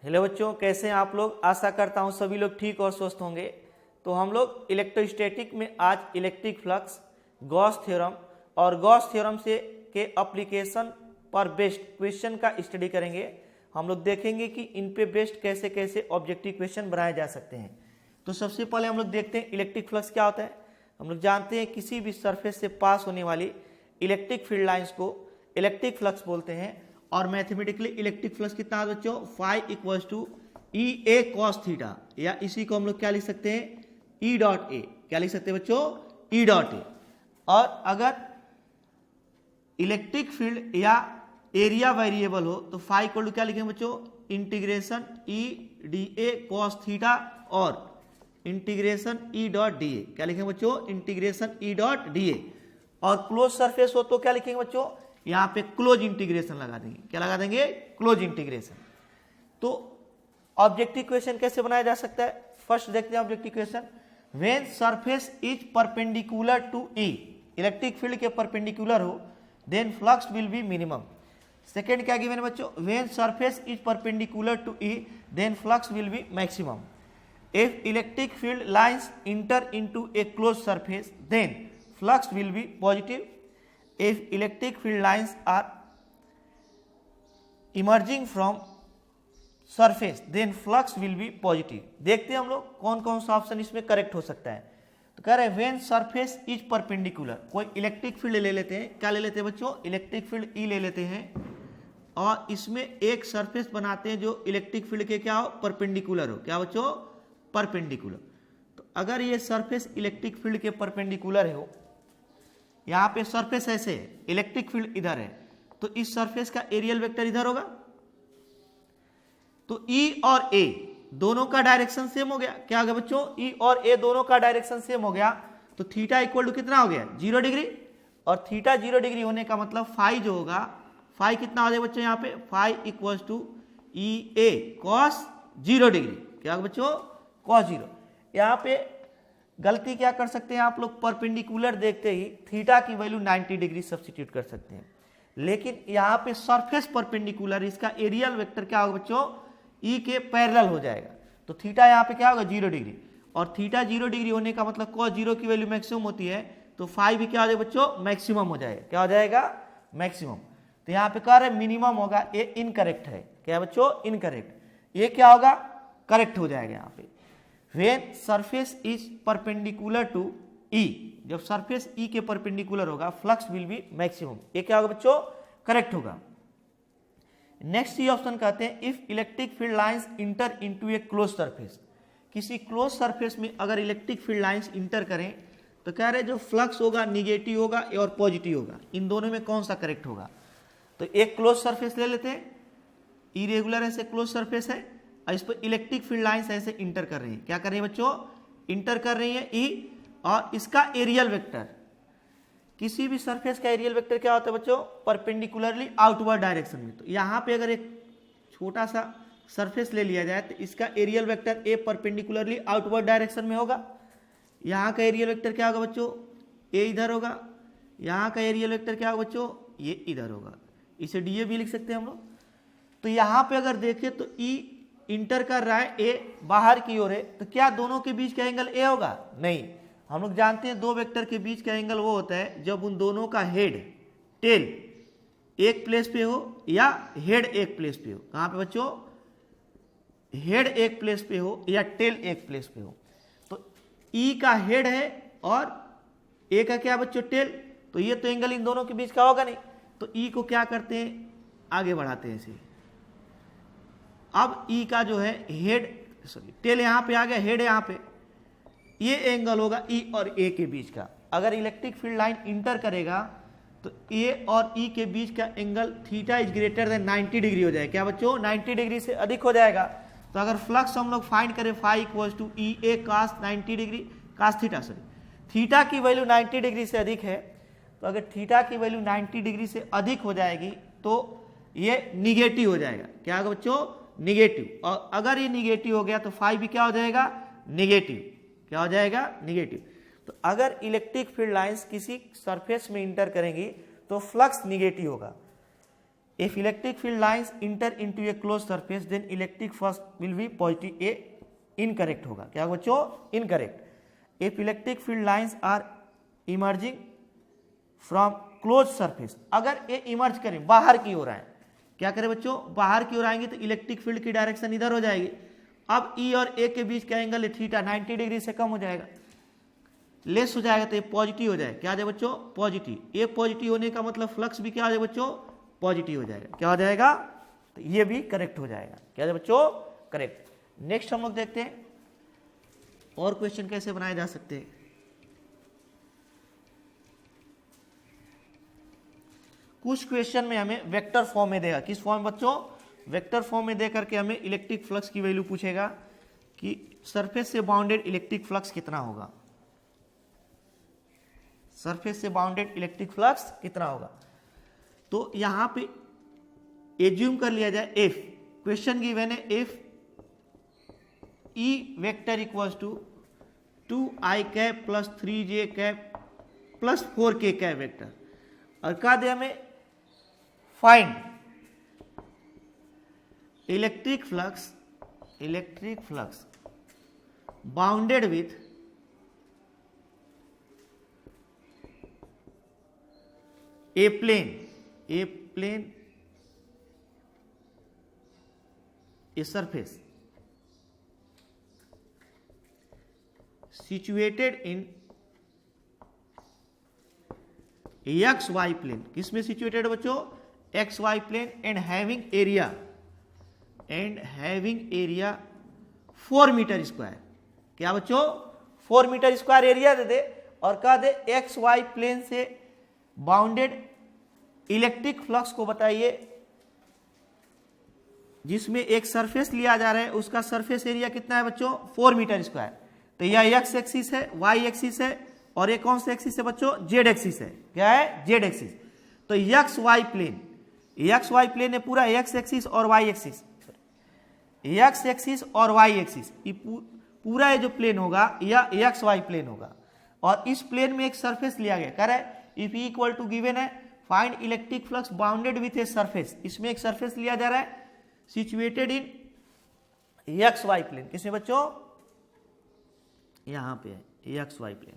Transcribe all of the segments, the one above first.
Hello बच्चों, कैसे हैं आप लोग। आशा करता हूं सभी लोग ठीक और स्वस्थ होंगे। तो हम लोग इलेक्ट्रोस्टैटिक में आज इलेक्ट्रिक फ्लक्स, गॉस थ्योरम और गॉस थ्योरम से के एप्लीकेशन पर बेस्ड क्वेश्चन का स्टडी करेंगे। हम लोग देखेंगे कि इन पे बेस्ड कैसे कैसे ऑब्जेक्टिव क्वेश्चन बनाए जा सकते हैं। तो सबसे पहले हम लोग देखते हैं इलेक्ट्रिक फ्लक्स क्या होता है। हम लोग जानते हैं किसी भी सरफेस से पास होने वाली इलेक्ट्रिक फील्ड लाइंस को इलेक्ट्रिक फ्लक्स बोलते हैं। और मैथमेटिकली इलेक्ट्रिक फ्लक्स कितना है बच्चों, phi equals to E A cos theta, या इसी को हम लोग क्या लिख सकते हैं, ई डॉट ए। क्या लिख सकते हैं बच्चों, ई डॉट ए। और अगर इलेक्ट्रिक फील्ड या एरिया वेरिएबल हो तो फाई इक्वल टू क्या लिखेंगे बच्चों, integration E D A cos theta और integration E dot D A. क्या लिखेंगे बच्चों, integration E dot D A. और क्लोज सरफेस हो तो क्या लिखेंगे बच्चों, यहां पे क्लोज इंटीग्रेशन लगा देंगे। क्या लगा देंगे, क्लोज इंटीग्रेशन। तो ऑब्जेक्टिव क्वेश्चन कैसे बनाया जा सकता है, फर्स्ट देखते हैं objective question. When surface is perpendicular to E, electric field के परपेंडिकुलर हो, then flux will be minimum. Second क्या गिवन है बच्चों, when surface is perpendicular to E, then flux will be maximum. If electric field lines enter into a close surface, then flux will be positive. If electric field lines are emerging from surface, then flux will be positive. देखते हैं हम लोग कौन कौन सा option इसमें correct हो सकता है। तो कह रहे हैं व्हेन सरफेस इज परपेंडिकुलर, कोई इलेक्ट्रिक फील्ड ले लेते हैं। क्या ले लेते हैं बच्चों, इलेक्ट्रिक फील्ड ई ले लेते हैं और इसमें एक सरफेस बनाते हैं जो इलेक्ट्रिक फील्ड के क्या हो, परपेंडिकुलर हो। क्या बच्चों, परपेंडिकुलर। तो अगर ये सरफेस इलेक्ट्रिक फील्ड के परपेंडिकुलर हो, यहां पे सरफेस ऐसे है, इलेक्ट्रिक फील्ड इधर है, तो इस सरफेस का एरियल वेक्टर इधर होगा। तो ई और ए दोनों का डायरेक्शन सेम हो गया। क्या हो गया बच्चों, ई और ए दोनों का डायरेक्शन सेम हो गया। तो थीटा इक्वल टू कितना हो गया, 0 डिग्री। और थीटा 0 डिग्री होने का मतलब फाई जो होगा, फाई कितना हो जाएगा बच्चों, यहाँ पे phi equal to E A cos 0 degree. क्या होगा बच्चों, कॉस 0। यहाँ पे गलती क्या कर सकते हैं आप लोग, परपेंडिकुलर देखते ही थीटा की वैल्यू 90 डिग्री सब्स्टिट्यूट कर सकते हैं। लेकिन यहाँ पे सरफेस परपेंडिकुलर, इसका एरियल वेक्टर क्या होगा बच्चों, ई के पैरेलल हो जाएगा। तो थीटा यहाँ पे क्या होगा, 0 डिग्री। और थीटा 0 डिग्री होने का मतलब कॉस 0 की वैल्यू मैक्सिमम होती है, तो फाई भी क्या हो जाएगा बच्चों, मैक्सिमम हो जाएगा। क्या हो जाएगा, मैक्सिमम। तो यहाँ पे कह रहे मिनिमम होगा, ये इनकरेक्ट है। क्या बच्चों, इनकरेक्ट। ये क्या होगा, करेक्ट हो जाएगा यहाँ पे। When surface is perpendicular to E, जब सरफेस E के परपेंडिकुलर होगा, फ्लक्स विल बी मैक्सिमम। ये क्या होगा बच्चों, करेक्ट होगा। नेक्स्ट ये ऑप्शन कहते हैं if electric field lines enter into a close surface, किसी क्लोज सरफेस में अगर इलेक्ट्रिक फील्ड लाइंस इंटर करें तो कह रहे जो फ्लक्स होगा निगेटिव होगा और पॉजिटिव होगा, इन दोनों में कौन सा करेक्ट होगा। तो एक क्लोज सरफेस ले लेते हैं, इरेगुलर ऐसे क्लोज सरफेस है, इस पर इलेक्ट्रिक फील्ड लाइंस ऐसे इंटर कर रही है। क्या कर रही है बच्चों, इंटर कर रही है ई, और इसका एरियल वेक्टर, किसी भी सरफेस का एरियल वेक्टर क्या होता है बच्चों, परपेंडिकुलरली आउटवर्ड डायरेक्शन में। तो यहाँ पे अगर एक छोटा सा सरफेस ले लिया जाए तो इसका areal vector A perpendicularly outward direction में होगा। यहाँ का एरियल वेक्टर क्या होगा बच्चों, ए इधर होगा। यहाँ का एरियल वेक्टर क्या होगा बच्चों, ये इधर होगा। इसे डी ए भी लिख सकते हैं हम लोग। तो यहाँ पे अगर देखें तो ई इंटर कर रहा है, ए बाहर की ओर है, तो क्या दोनों के बीच का एंगल ए होगा, नहीं। हम लोग जानते हैं दो वेक्टर के बीच का एंगल वो होता है जब उन दोनों का हेड टेल एक प्लेस पे हो या हेड एक प्लेस पे हो। कहां पे बच्चों, हेड एक प्लेस पे हो या टेल एक प्लेस पे हो। तो ई का हेड है और ए का क्या बच्चों, टेल। तो ये तो एंगल इन दोनों के बीच का होगा नहीं। तो ई को क्या करते हैं, आगे बढ़ाते हैं ऐसे। अब ई का जो है हेड, सॉरी टेल यहाँ पे आ गया, हेड यहाँ पे, ये एंगल होगा ई और ए के बीच का। अगर इलेक्ट्रिक फील्ड लाइन इंटर करेगा तो ए और ई के बीच का angle theta is greater then 90 degree हो जाएगा। क्या बच्चों, 90 डिग्री से अधिक हो जाएगा। तो अगर फ्लक्स हम लोग फाइंड करें, phi equals to E A cos 90 degree, cos theta, sorry theta की वैल्यू 90 डिग्री से अधिक है। तो अगर थीटा की वैल्यू 90 डिग्री से अधिक हो जाएगी तो ये निगेटिव हो जाएगा। क्या होगा बच्चों, निगेटिव। और अगर ये निगेटिव हो गया तो फाई भी क्या हो जाएगा, निगेटिव। क्या हो जाएगा, निगेटिव। तो अगर इलेक्ट्रिक फील्ड लाइंस किसी सरफेस में इंटर करेंगी तो फ्लक्स निगेटिव होगा। If electric field lines enter into a closed surface, then electric flux will be positive. ये incorrect होगा. क्या बच्चों? Incorrect. If electric field lines are emerging from closed surface, अगर ये इमर्ज करें, बाहर की ओर आए, क्या करें बच्चों? बाहर की ओर आएंगे तो इलेक्ट्रिक फील्ड की डायरेक्शन इधर हो जाएगी. अब E और A के बीच का एंगल थीटा 90 डिग्री से कम हो जाएगा, लेस हो जाएगा, तो ये पॉजिटिव हो जाएगा. क्या आ जाए बच्चों? पॉजिटिव. ये पॉजिटिव होने का मतलब फ्लक्स भी क्या हो जाए बच्चों? पॉजिटिव हो जाएगा. क्या हो जाएगा? तो ये भी करेक्ट हो जाएगा. क्या है बच्चों? करेक्ट. नेक्स्ट हम लोग देखते हैं और क्वेश्चन कैसे बनाए जा सकते हैं. कुछ क्वेश्चन में हमें वेक्टर फॉर्म में देगा. किस फॉर्म बच्चों? वेक्टर फॉर्म में दे करके हमें इलेक्ट्रिक फ्लक्स की वैल्यू पूछेगा कि सरफेस से बाउंडेड इलेक्ट्रिक फ्लक्स कितना होगा. सरफेस से बाउंडेड इलेक्ट्रिक फ्लक्स कितना होगा. तो यहां पे एज्यूम कर लिया जाए एफ. क्वेश्चन गिवन है if E vector equals to 2i cap plus 3j cap plus 4k cap vector, और कहा दे हमें find electric flux bounded with a plane a surface situated in XY plane. किसमें situated बच्चों? XY plane and having area 4 metre square. क्या बच्चों? 4 metre square area दे दे और कहा दे XY प्लेन से बाउंडेड इलेक्ट्रिक फ्लक्स को बताइए जिसमें एक सरफेस लिया जा रहा है, उसका सरफेस एरिया कितना है बच्चों? 4 मीटर स्क्वायर. तो यह एक्स एक्सिस है, वाई एक्सिस है, और ये कौन सा एक्सिस है बच्चों? जेड एक्सिस है. क्या है? Z axis. तो एक्स वाई प्लेन है पूरा एक्स एक्सिस और वाई एक्सिस. एक्स एक्सिस और वाई एक्सिस पूरा ये जो प्लेन होगा यह एक्स वाई प्लेन होगा, और इस प्लेन में एक सरफेस लिया गया. कह रहा है if E equal to given है find electric flux bounded with a surface. इसमें एक सरफेस लिया जा रहा है situated in X Y plane. किसमें बच्चों? यहां पे है एक्स वाई प्लेन.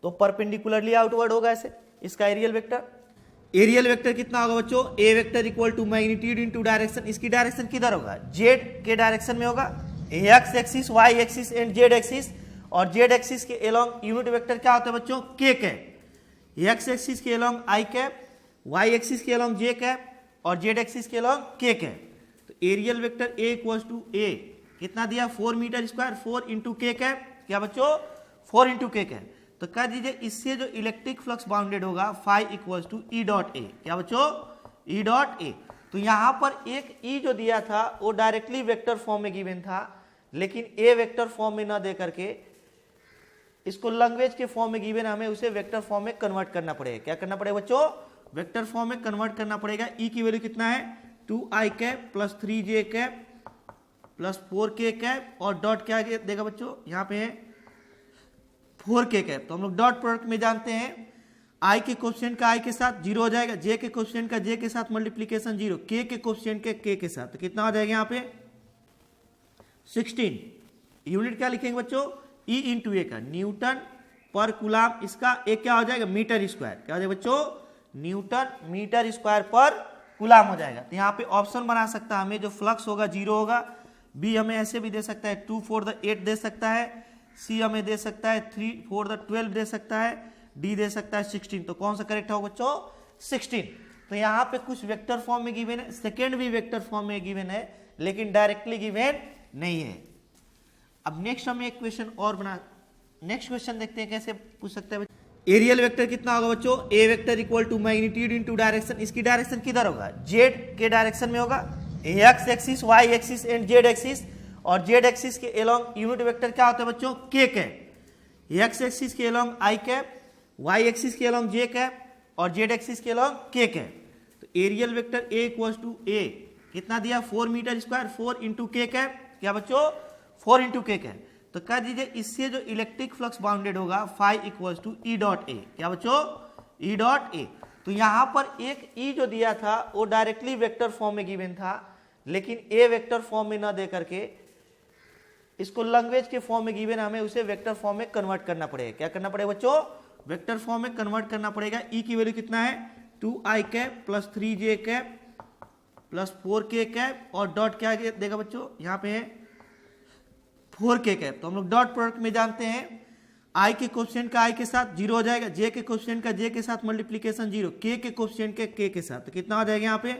तो परपेंडिकुलरली आउटवर्ड होगा ऐसे. इसका एरियल वेक्टर कितना होगा बच्चों? A vector equal to magnitude into direction. इसकी डायरेक्शन किधर होगा? जेड के डायरेक्शन में होगा. X axis, Y axis and Z axis, और जेड एक्सिस के अलोंग यूनिट वेक्टर क्या होता है बच्चों? K cap. एक्स एक्सिस के along I cap, Y axis के अलोंग जे कैप, और जेड एक्सिस के अलोंग के कैप. तो areal vector A equal to A कितना दिया? 4 metre square, 4 into K cap. क्या बच्चों? 4 इंटू के कैप. तो कह दीजिए इससे जो इलेक्ट्रिक फ्लक्स बाउंडेड होगा phi equals to E dot A. क्या बच्चों? E dot A. तो यहां पर एक ई जो दिया था वो डायरेक्टली वेक्टर फॉर्म में गिवन था, लेकिन ए वेक्टर फॉर्म में ना दे करके इसको लैंग्वेज के फॉर्म में गिवन, हमें उसे वेक्टर फॉर्म में कन्वर्ट करना पड़ेगा. क्या करना पड़ेगा बच्चों? वेक्टर फॉर्म में कन्वर्ट करना पड़ेगा. ई की वैल्यू कितना है? 2i cap plus 3j cap plus 4k cap, और डॉट क्या देगा बच्चों? यहाँ पे है 4k कैप. तो हम लोग डॉट प्रोडक्ट में जानते हैं i के कोएफिशिएंट का i के साथ 0 हो जाएगा, j के कोएफिशिएंट का j के साथ मल्टीप्लीकेशन 0, k के कोएफिशिएंट के k के साथ. तो कितना हो जाएगा यहाँ पे? 16. यूनिट क्या लिखेंगे बच्चों? E इंटू ए का न्यूटन पर कूलाम. इसका एक क्या हो जाएगा? Metre square. क्या हो जाएगा बच्चों? न्यूटन मीटर स्क्वायर पर कूलाम हो जाएगा. तो यहाँ पे ऑप्शन बना सकता है हमें, जो फ्लक्स होगा 0 होगा. बी हमें ऐसे भी दे सकता है 2 4 द 8 दे सकता है. सी हमें दे सकता है 3 4 द 12 दे सकता है. डी दे सकता है 16. तो कौन सा करेक्ट होगा बच्चों? 16. तो यहाँ पे कुछ वेक्टर फॉर्म में गिवन है, सेकेंड भी वेक्टर फॉर्म में गिवन है, लेकिन डायरेक्टली गिवन नहीं है. अब नेक्स्ट हम एक क्वेश्चन और नेक्स्ट क्वेश्चन देखते हैं कैसे पूछ सकते हैं. एरियल वेक्टर कितना होगा बच्चों? A vector equal to magnitude into direction. इसकी डायरेक्शन किधर होगा? जेड के डायरेक्शन में होगा. X axis, Y axis and Z axis, और जेड एक्सिस के अलोंग यूनिट वेक्टर क्या होता है बच्चों? K cap. एक्स एक्सिस के along I cap, Y axis के अलोंग जे कैप, और जेड एक्सिस के अलोंग के कैप. तो areal vector A equal to A कितना दिया? 4 metre square, 4 into K cap. क्या बच्चों? 4 इंटू के कैप. तो कह दीजिए इससे जो इलेक्ट्रिक फ्लक्स बाउंडेड होगा phi equals to E dot A. क्या बच्चों? E dot A. तो तो यहां पर एक ई जो दिया था वो डायरेक्टली वेक्टर फॉर्म में गिवन था, लेकिन ए वेक्टर फॉर्म में ना दे करके इसको लैंग्वेज के फॉर्म में गिवन, हमें उसे वेक्टर फॉर्म में कन्वर्ट करना पड़ेगा। क्या करना पड़ेगा बच्चों? वेक्टर फॉर्म में कन्वर्ट करना पड़ेगा। ई की वैल्यू कितना है? 2i cap plus 3j cap plus 4k cap और डॉट क्या देगा बच्चों? यहाँ पे है 4k कैप। तो हम लोग डॉट प्रोडक्ट में जानते हैं i के कोएफिशिएंट का i के साथ 0 हो जाएगा, j के कोएफिशिएंट का j के साथ मल्टीप्लीकेशन 0, k के कोएफिशिएंट के k के साथ। तो कितना हो जाएगा यहाँ पे?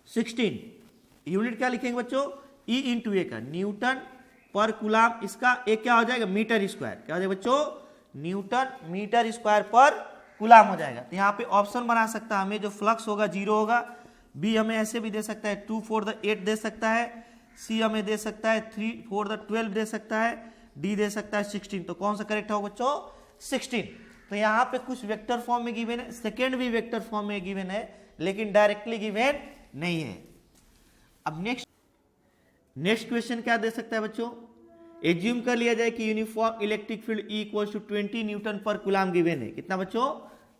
16। यूनिट क्या लिखेंगे बच्चों? E इंटू ए का न्यूटन पर कूलाम, इसका एक क्या हो जाएगा? Metre square. क्या हो जाएगा बच्चों? न्यूटन मीटर स्क्वायर पर कूलाम हो जाएगा। तो यहाँ पे ऑप्शन बना सकता है हमें, जो फ्लक्स होगा 0 होगा, बी हमें ऐसे भी दे सकता है 2 4 8 दे सकता है, सी हमें दे सकता है 3 4 12 दे सकता है, डी दे सकता है 16। तो कौन सा करेक्ट होगा बच्चों? 16। तो यहाँ पे कुछ वेक्टर फॉर्म में गिवन है, सेकेंड भी वेक्टर फॉर्म में गिवन है, लेकिन डायरेक्टली गिवन नहीं है। अब नेक्स्ट क्वेश्चन क्या दे सकता है बच्चों? एज्यूम कर लिया जाए कि uniform electric field E equals to 20 newton पर कूलाम गिवन है। कितना बच्चों?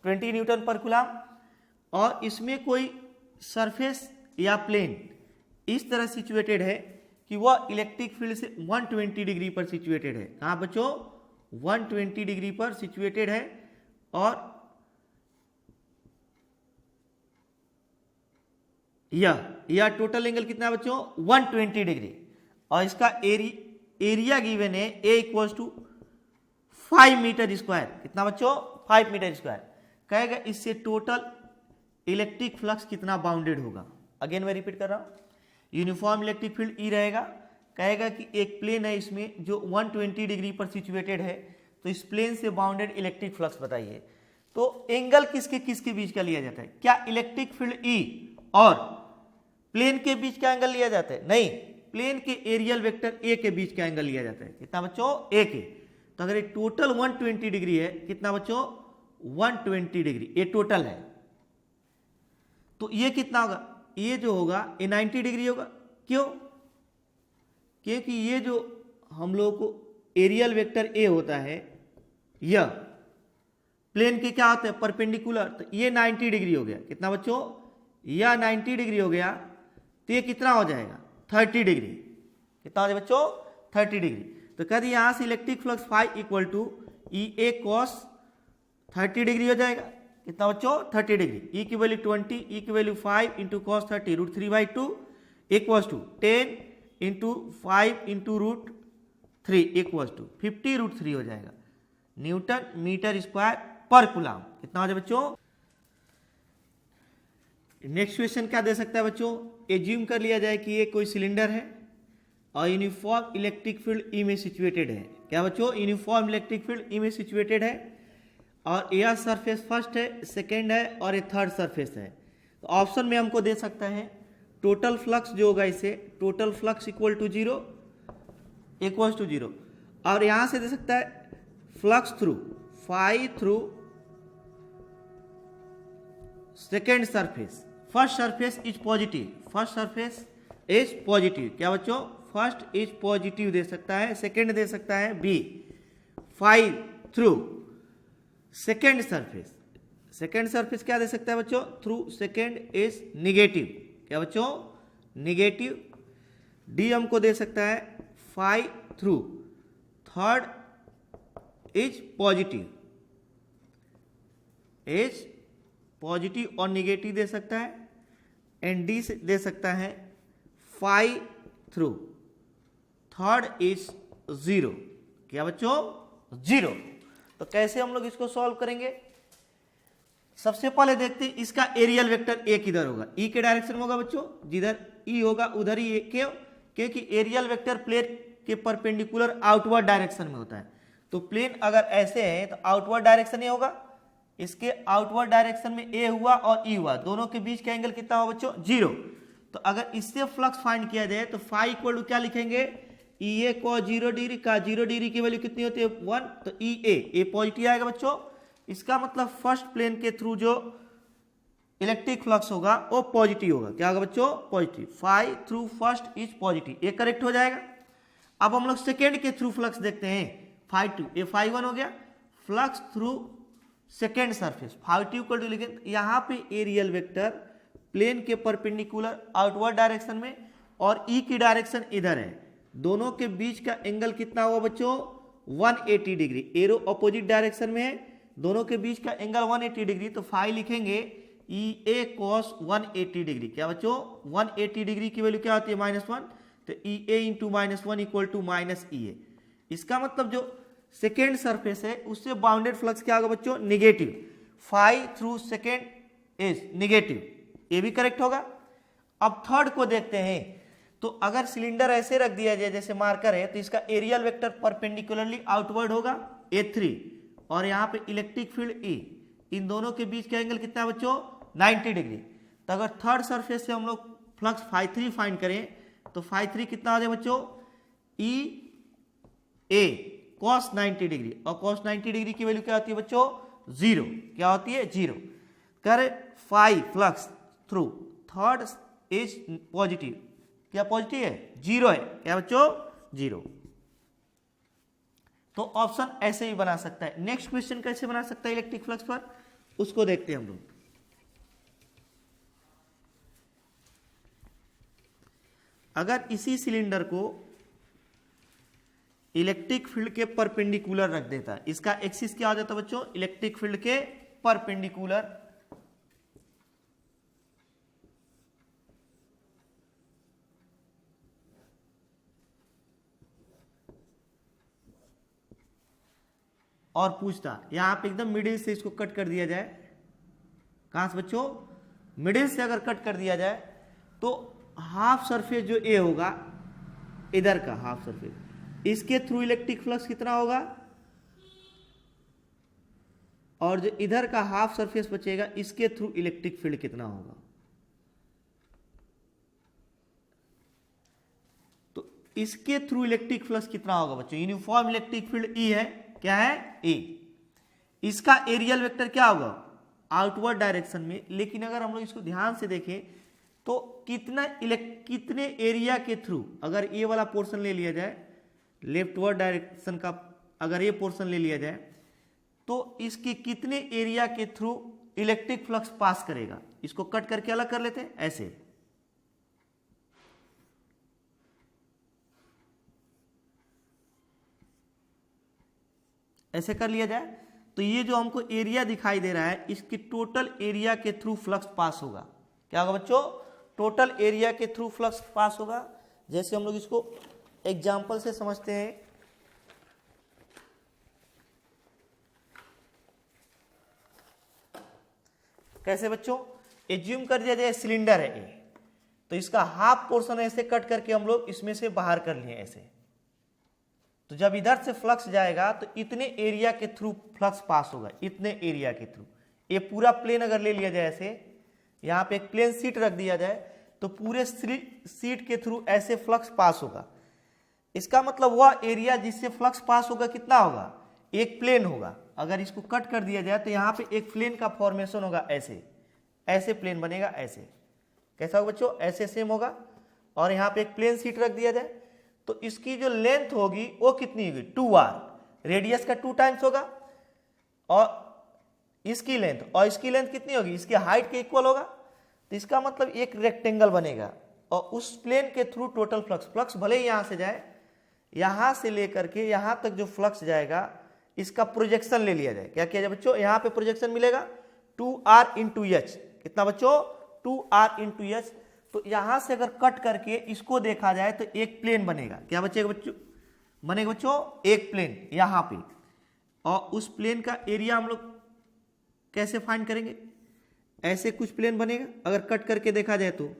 20 न्यूटन पर कूलाम। और इसमें कोई सरफेस या प्लेन इस तरह सिचुएटेड है कि वह इलेक्ट्रिक फील्ड से 120 डिग्री पर सिचुएटेड है। कहाँ बच्चों? 120 डिग्री पर सिचुएटेड है। और यह टोटल एंगल कितना है बच्चों? 120 डिग्री। और इसका एरिया गिवन है A equals to 5 metre square. कितना बच्चों? 5 मीटर स्क्वायर। कहेगा इससे टोटल इलेक्ट्रिक फ्लक्स कितना बाउंडेड होगा। अगेन मैं रिपीट कर रहा हूं, यूनिफॉर्म इलेक्ट्रिक फील्ड E रहेगा। कहेगा कि एक प्लेन है इसमें जो 120 डिग्री पर सिचुएटेड है, तो इस प्लेन से बाउंडेड इलेक्ट्रिक फ्लक्स बताइए। तो एंगल किसके किसके बीच का लिया जाता है? क्या इलेक्ट्रिक फील्ड E और प्लेन के बीच का एंगल लिया जाता है? नहीं, प्लेन के एरियल वेक्टर A के बीच का एंगल लिया जाता है। कितना बच्चों? A के। तो अगर ये टोटल 120 डिग्री है, कितना बच्चों? 120 डिग्री ये टोटल है। तो ये कितना होगा? ये जो होगा ये 90 डिग्री होगा। क्यों? क्योंकि ये जो हम लोग को एरियल वेक्टर A होता है, यह प्लेन के क्या होता है? परपेंडिकुलर। तो ये 90 डिग्री हो गया। कितना बच्चों? यह 90 डिग्री हो गया। तो ये कितना हो जाएगा? 30 डिग्री। कितना हो जाएगा बच्चों? 30 डिग्री। तो कह दी यहां से electric flux phi equal to EA cos 30 degree हो जाएगा। कितना बच्चों? 30 डिग्री। E की वैल्यू 20, E की value 5 into cos 30 √3/2 equals to 10 into 5 into √3 equals to 50 √3 हो जाएगा न्यूटन मीटर स्क्वायर पर कूलाम। कितना हो जाए बच्चों? नेक्स्ट क्वेश्चन क्या दे सकता है बच्चों? एज्यूम कर लिया जाए कि ये कोई सिलेंडर है और यूनिफॉर्म इलेक्ट्रिक फील्ड E में सिचुएटेड है। क्या बच्चों? यूनिफॉर्म इलेक्ट्रिक फील्ड E में सिचुएटेड है और यह सरफेस फर्स्ट है, सेकेंड है और ये थर्ड सरफेस है। तो ऑप्शन में हमको दे सकता है टोटल फ्लक्स जो होगा इसे, टोटल फ्लक्स इक्वल टू 0 और यहां से दे सकता है flux through phi through second surface. First surface is positive, first surface is positive. क्या बच्चों? फर्स्ट इज पॉजिटिव दे सकता है, सेकेंड दे सकता है B phi through second surface. Second surface क्या दे सकता है बच्चों? Through second is negative. क्या बच्चों? निगेटिव। डी हमको दे सकता है phi through third is positive, is positive और निगेटिव दे सकता है। एंड डी से दे सकता है फाई थ्रू थर्ड इज 0। क्या बच्चों? 0। तो कैसे हम लोग इसको सॉल्व करेंगे? सबसे पहले देखते हैं इसका एरियल वेक्टर ए किधर होगा। ई के डायरेक्शन में होगा बच्चों, जिधर ई होगा उधर ही क्यों? क्योंकि एरियल वेक्टर प्लेन के परपेंडिकुलर आउटवर्ड डायरेक्शन में होता है। तो प्लेन अगर ऐसे है तो आउटवर्ड डायरेक्शन ही होगा। इसके आउटवर्ड डायरेक्शन में ए हुआ और ई हुआ, दोनों के बीच का एंगल कितना हुआ बच्चों? 0। तो अगर इससे फ्लक्स फाइंड किया जाए तो फाई इक्वल टू क्या लिखेंगे? EA को 0 डिग्री का 0 डिग्री की वैल्यू कितनी होती है? 1। तो ए पॉजिटिव आएगा बच्चों। इसका मतलब फर्स्ट प्लेन के थ्रू जो इलेक्ट्रिक फ्लक्स होगा वो पॉजिटिव होगा। क्या होगा बच्चों? Positive. Phi through first is positive, ये करेक्ट हो जाएगा। अब हम लोग सेकेंड के थ्रू फ्लक्स देखते हैं। फाई 2 ये फाई 1 हो गया। Flux through second surface phi T equal to, लेकिन यहाँ पे ए रियल वेक्टर प्लेन के परपेंडिकुलर आउटवर्ड डायरेक्शन में और ई की डायरेक्शन इधर है, दोनों के बीच का एंगल कितना हुआ बच्चों 180 डिग्री, एरो अपोजिट डायरेक्शन में है, दोनों के बीच का एंगल 180 डिग्री, तो फाई लिखेंगे ई ए कॉस 180 डिग्री। क्या बच्चों 180 डिग्री की वैल्यू क्या होती है -1, तो ई ए इंटू -1 इक्वल टू माइनस ई ए। इसका मतलब जो सेकेंड सरफेस है उससे बाउंडेड फ्लक्स क्या होगा बच्चों negative, phi through second is negative, ये भी करेक्ट होगा। अब थर्ड को देखते हैं, तो अगर सिलेंडर ऐसे रख दिया जाए जैसे मार्कर है, तो इसका एरियल वेक्टर परपेंडिकुलरली आउटवर्ड होगा A3, और यहाँ पे इलेक्ट्रिक फील्ड E, इन दोनों के बीच का एंगल कितना है बच्चों 90 डिग्री। तो अगर थर्ड सरफेस से हम लोग फ्लक्स φ3 फाइंड करें, तो φ3 कितना हो जाए बच्चों ई ए cos 90 डिग्री, और cos 90 डिग्री की वैल्यू क्या होती है बच्चों 0, क्या होती है 0। कर phi flux through third is positive, क्या पॉजिटिव है 0 है, क्या बच्चों 0। तो ऑप्शन ऐसे ही बना सकता है। नेक्स्ट क्वेश्चन कैसे बना सकता है इलेक्ट्रिक फ्लक्स पर, उसको देखते हैं हम लोग। अगर इसी सिलेंडर को इलेक्ट्रिक फील्ड के परपेंडिकुलर रख देता है, इसका एक्सिस क्या हो जाता है बच्चों इलेक्ट्रिक फील्ड के परपेंडिकुलर, और पूछता यहां पे एकदम मिडिल से इसको कट कर दिया जाए, कहां से बच्चों मिडिल से अगर कट कर दिया जाए, तो हाफ सरफेस जो ए होगा इधर का हाफ सरफेस, इसके थ्रू इलेक्ट्रिक फ्लक्स कितना होगा, और जो इधर का हाफ सरफेस बचेगा इसके थ्रू इलेक्ट्रिक फील्ड कितना होगा। तो इसके थ्रू इलेक्ट्रिक फ्लक्स कितना होगा बच्चों, यूनिफॉर्म इलेक्ट्रिक फील्ड ई है, क्या है ए, इसका एरियल वेक्टर क्या होगा आउटवर्ड डायरेक्शन में। लेकिन अगर हम लोग इसको ध्यान से देखें तो कितने एरिया के थ्रू, अगर ये वाला पोर्शन ले लिया जाए लेफ्टवर्ड डायरेक्शन का, अगर ये पोर्शन ले लिया जाए, तो इसके कितने एरिया के थ्रू इलेक्ट्रिक फ्लक्स पास करेगा। इसको कट करके अलग कर लेते हैं, ऐसे ऐसे कर लिया जाए, तो ये जो हमको एरिया दिखाई दे रहा है इसके टोटल एरिया के थ्रू फ्लक्स पास होगा। क्या होगा बच्चों टोटल एरिया के थ्रू फ्लक्स पास होगा। जैसे हम लोग इसको एग्जाम्पल से समझते हैं, कैसे बच्चों, एज्यूम कर दिया जाए सिलेंडर है ए, तो इसका हाफ पोर्शन ऐसे कट करके हम लोग इसमें से बाहर कर लिए ऐसे, तो जब इधर से फ्लक्स जाएगा तो इतने एरिया के थ्रू फ्लक्स पास होगा, इतने एरिया के थ्रू। ये पूरा प्लेन अगर ले लिया जाए ऐसे, यहाँ पे एक प्लेन सीट रख दिया जाए, तो पूरे सीट के थ्रू ऐसे फ्लक्स पास होगा। इसका मतलब वह एरिया जिससे फ्लक्स पास होगा कितना होगा, एक प्लेन होगा। अगर इसको कट कर दिया जाए तो यहाँ पे एक प्लेन का फॉर्मेशन होगा, ऐसे ऐसे प्लेन बनेगा, ऐसे कैसा होगा बच्चों ऐसे सेम होगा। और यहाँ पे एक प्लेन सीट रख दिया जाए तो इसकी जो लेंथ होगी वो कितनी होगी 2r, रेडियस का 2 टाइम्स होगा, और इसकी लेंथ, और इसकी लेंथ कितनी होगी इसकी हाइट के इक्वल होगा। तो इसका मतलब एक रेक्टेंगल बनेगा, और उस प्लेन के थ्रू टोटल फ्लक्स भले ही यहां से जाए, यहां से लेकर के यहां तक जो फ्लक्स जाएगा इसका प्रोजेक्शन ले लिया जाए। क्या किया जाए बच्चों, यहाँ पे प्रोजेक्शन मिलेगा 2r इंटू एच, कितना बच्चों 2r इंटू एच। तो यहां से अगर कट करके इसको देखा जाए तो एक प्लेन बनेगा। क्या बचेगा बच्चों, बनेगा बच्चों एक प्लेन यहां पे, और उस प्लेन का एरिया हम लोग कैसे फाइंड करेंगे, ऐसे कुछ प्लेन बनेगा। अगर कट करके देखा जाए तो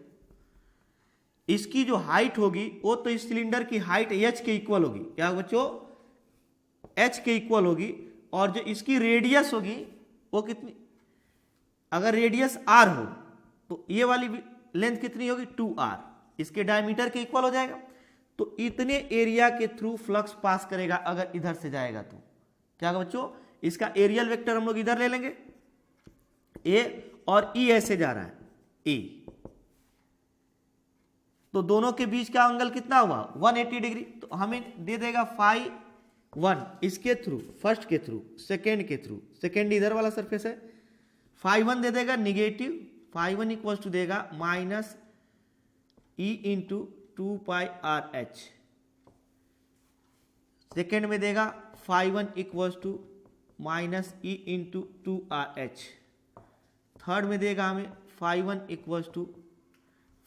इसकी जो हाइट होगी वो तो इस सिलेंडर की हाइट h के इक्वल होगी। क्या बच्चों h के इक्वल होगी, और जो इसकी रेडियस होगी वो कितनी, अगर रेडियस r हो तो ये वाली लेंथ कितनी होगी 2r, इसके डायमीटर के इक्वल हो जाएगा। तो इतने एरिया के थ्रू फ्लक्स पास करेगा अगर इधर से जाएगा तो। क्या होगा बच्चों, इसका एरियल वेक्टर हम लोग इधर ले लेंगे, ए और ई ऐसे जा रहा है ए, तो दोनों के बीच का एंगल कितना हुआ 180 डिग्री। तो हमें दे देगा फाई 1 इसके थ्रू, फर्स्ट के थ्रू, सेकेंड के थ्रू, सेकेंड इधर वाला सरफेस है, φ1 दे देगा निगेटिव, φ1 इक्वल टू देगा minus E into 2πRh। Second में देगा φ1 equal to minus E into 2RH। Third में देगा हमें φ1 इक्वल टू